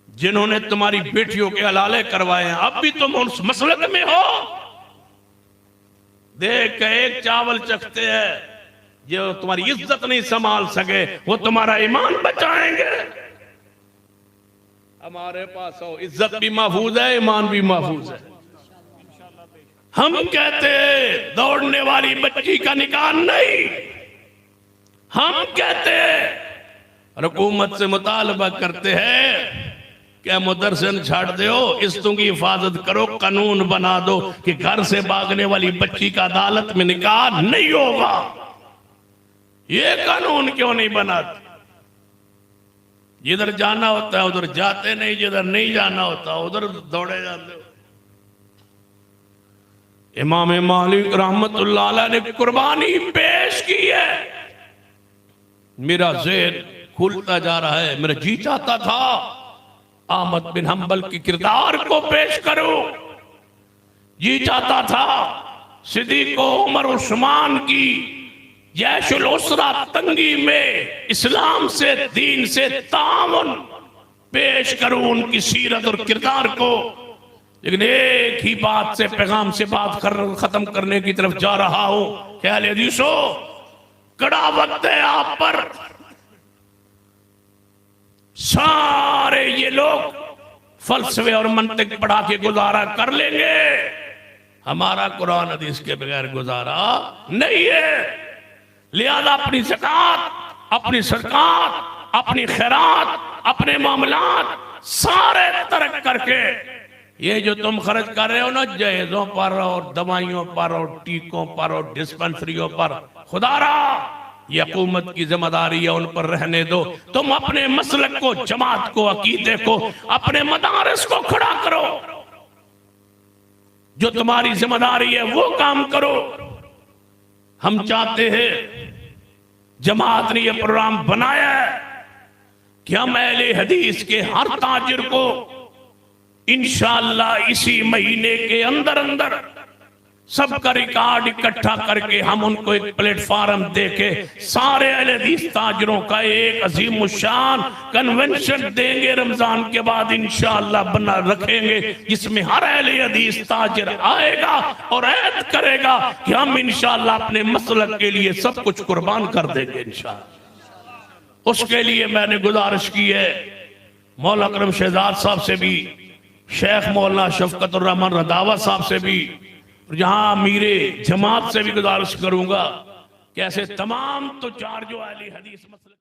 जिन्होंने तुम्हारी बेटियों के हलाले करवाए हैं। अब भी तुम उस मसलक में हो। देख के एक चावल चखते हैं, जो तुम्हारी इज्जत नहीं संभाल सके वो तुम्हारा ईमान बचाएंगे। हमारे पास हो इज्जत भी महफूज है, ईमान भी महफूज है। हम कहते दौड़ने वाली बच्ची का निकाह नहीं, हम कहते हुकूमत से मुतालबा करते हैं क्या मुदरसन छाड़ दो, इज्जतों की हिफाजत करो, कानून बना दो कि घर से भागने वाली बच्ची का अदालत में निकाह नहीं होगा। ये कानून क्यों नहीं बनाते? जिधर जाना होता है उधर जाते नहीं, जिधर नहीं जाना होता उधर दौड़े जाते हो। इमाम मालिक रहमतुल्लाह अलैह ने कुर्बानी पेश की है। मेरा ज़हन खुलता जा रहा है। मेरा जी चाहता था अहमद बिन हंबल के किरदार को पेश करूं, जी चाहता था सिद्दीक़ उमर उस्मान की जैशुल उसरा तंगी में इस्लाम से दीन से तावन पेश करूं, उनकी सीरत और किरदार को। लेकिन एक ही बात से पैगाम से बात खत्म करने की तरफ जा रहा हूं। ख्याल हदीसो कड़ा वक्त है आप पर। सारे ये लोग फलसफे और मंतिक पढ़ा के गुजारा कर लेंगे, हमारा कुरान हदीस के बगैर गुजारा नहीं है। लिहाजा अपनी ज़कात, अपनी सरकार, अपनी खैरात, अपने मामलात सारे तर्क करके ये जो तुम खर्च कर रहे हो ना जहेजों पर और दवाइयों पर और टीकों पर और डिस्पेंसरियों पर, खुदारा ये हुकूमत की जिम्मेदारी है, उन पर रहने दो। तुम अपने मसलक को, जमात को, अकीदे को, अपने मदारिस को खड़ा करो। जो तुम्हारी जिम्मेदारी है वो काम करो। हम चाहते हैं, जमात ने यह प्रोग्राम बनाया है कि हम अहले हदीस के हर ताजिर को इंशाअल्लाह इसी महीने के अंदर अंदर सबका रिकॉर्ड इकट्ठा करके हम उनको एक प्लेटफॉर्म देके सारे अहले हदीस ताजरों का एक अजीम शान कन्वेंशन देंगे। रमजान के बाद इंशाअल्लाह बना रखेंगे जिसमें हर अहले हदीस ताजिर आएगा और ऐद करेगा कि हम इंशाअल्लाह अपने मसलक के लिए सब कुछ कुर्बान कर देंगे इंशाअल्लाह। उसके लिए मैंने गुजारिश की है मौला करम शहजाद साहब से भी, शेख मौलाना शफकतुर रहमान रदावा साहब से भी, जहां मीरे जमात से भी गुजारिश करूंगा कि ऐसे तमाम तो चार जो अहले हदीस मसले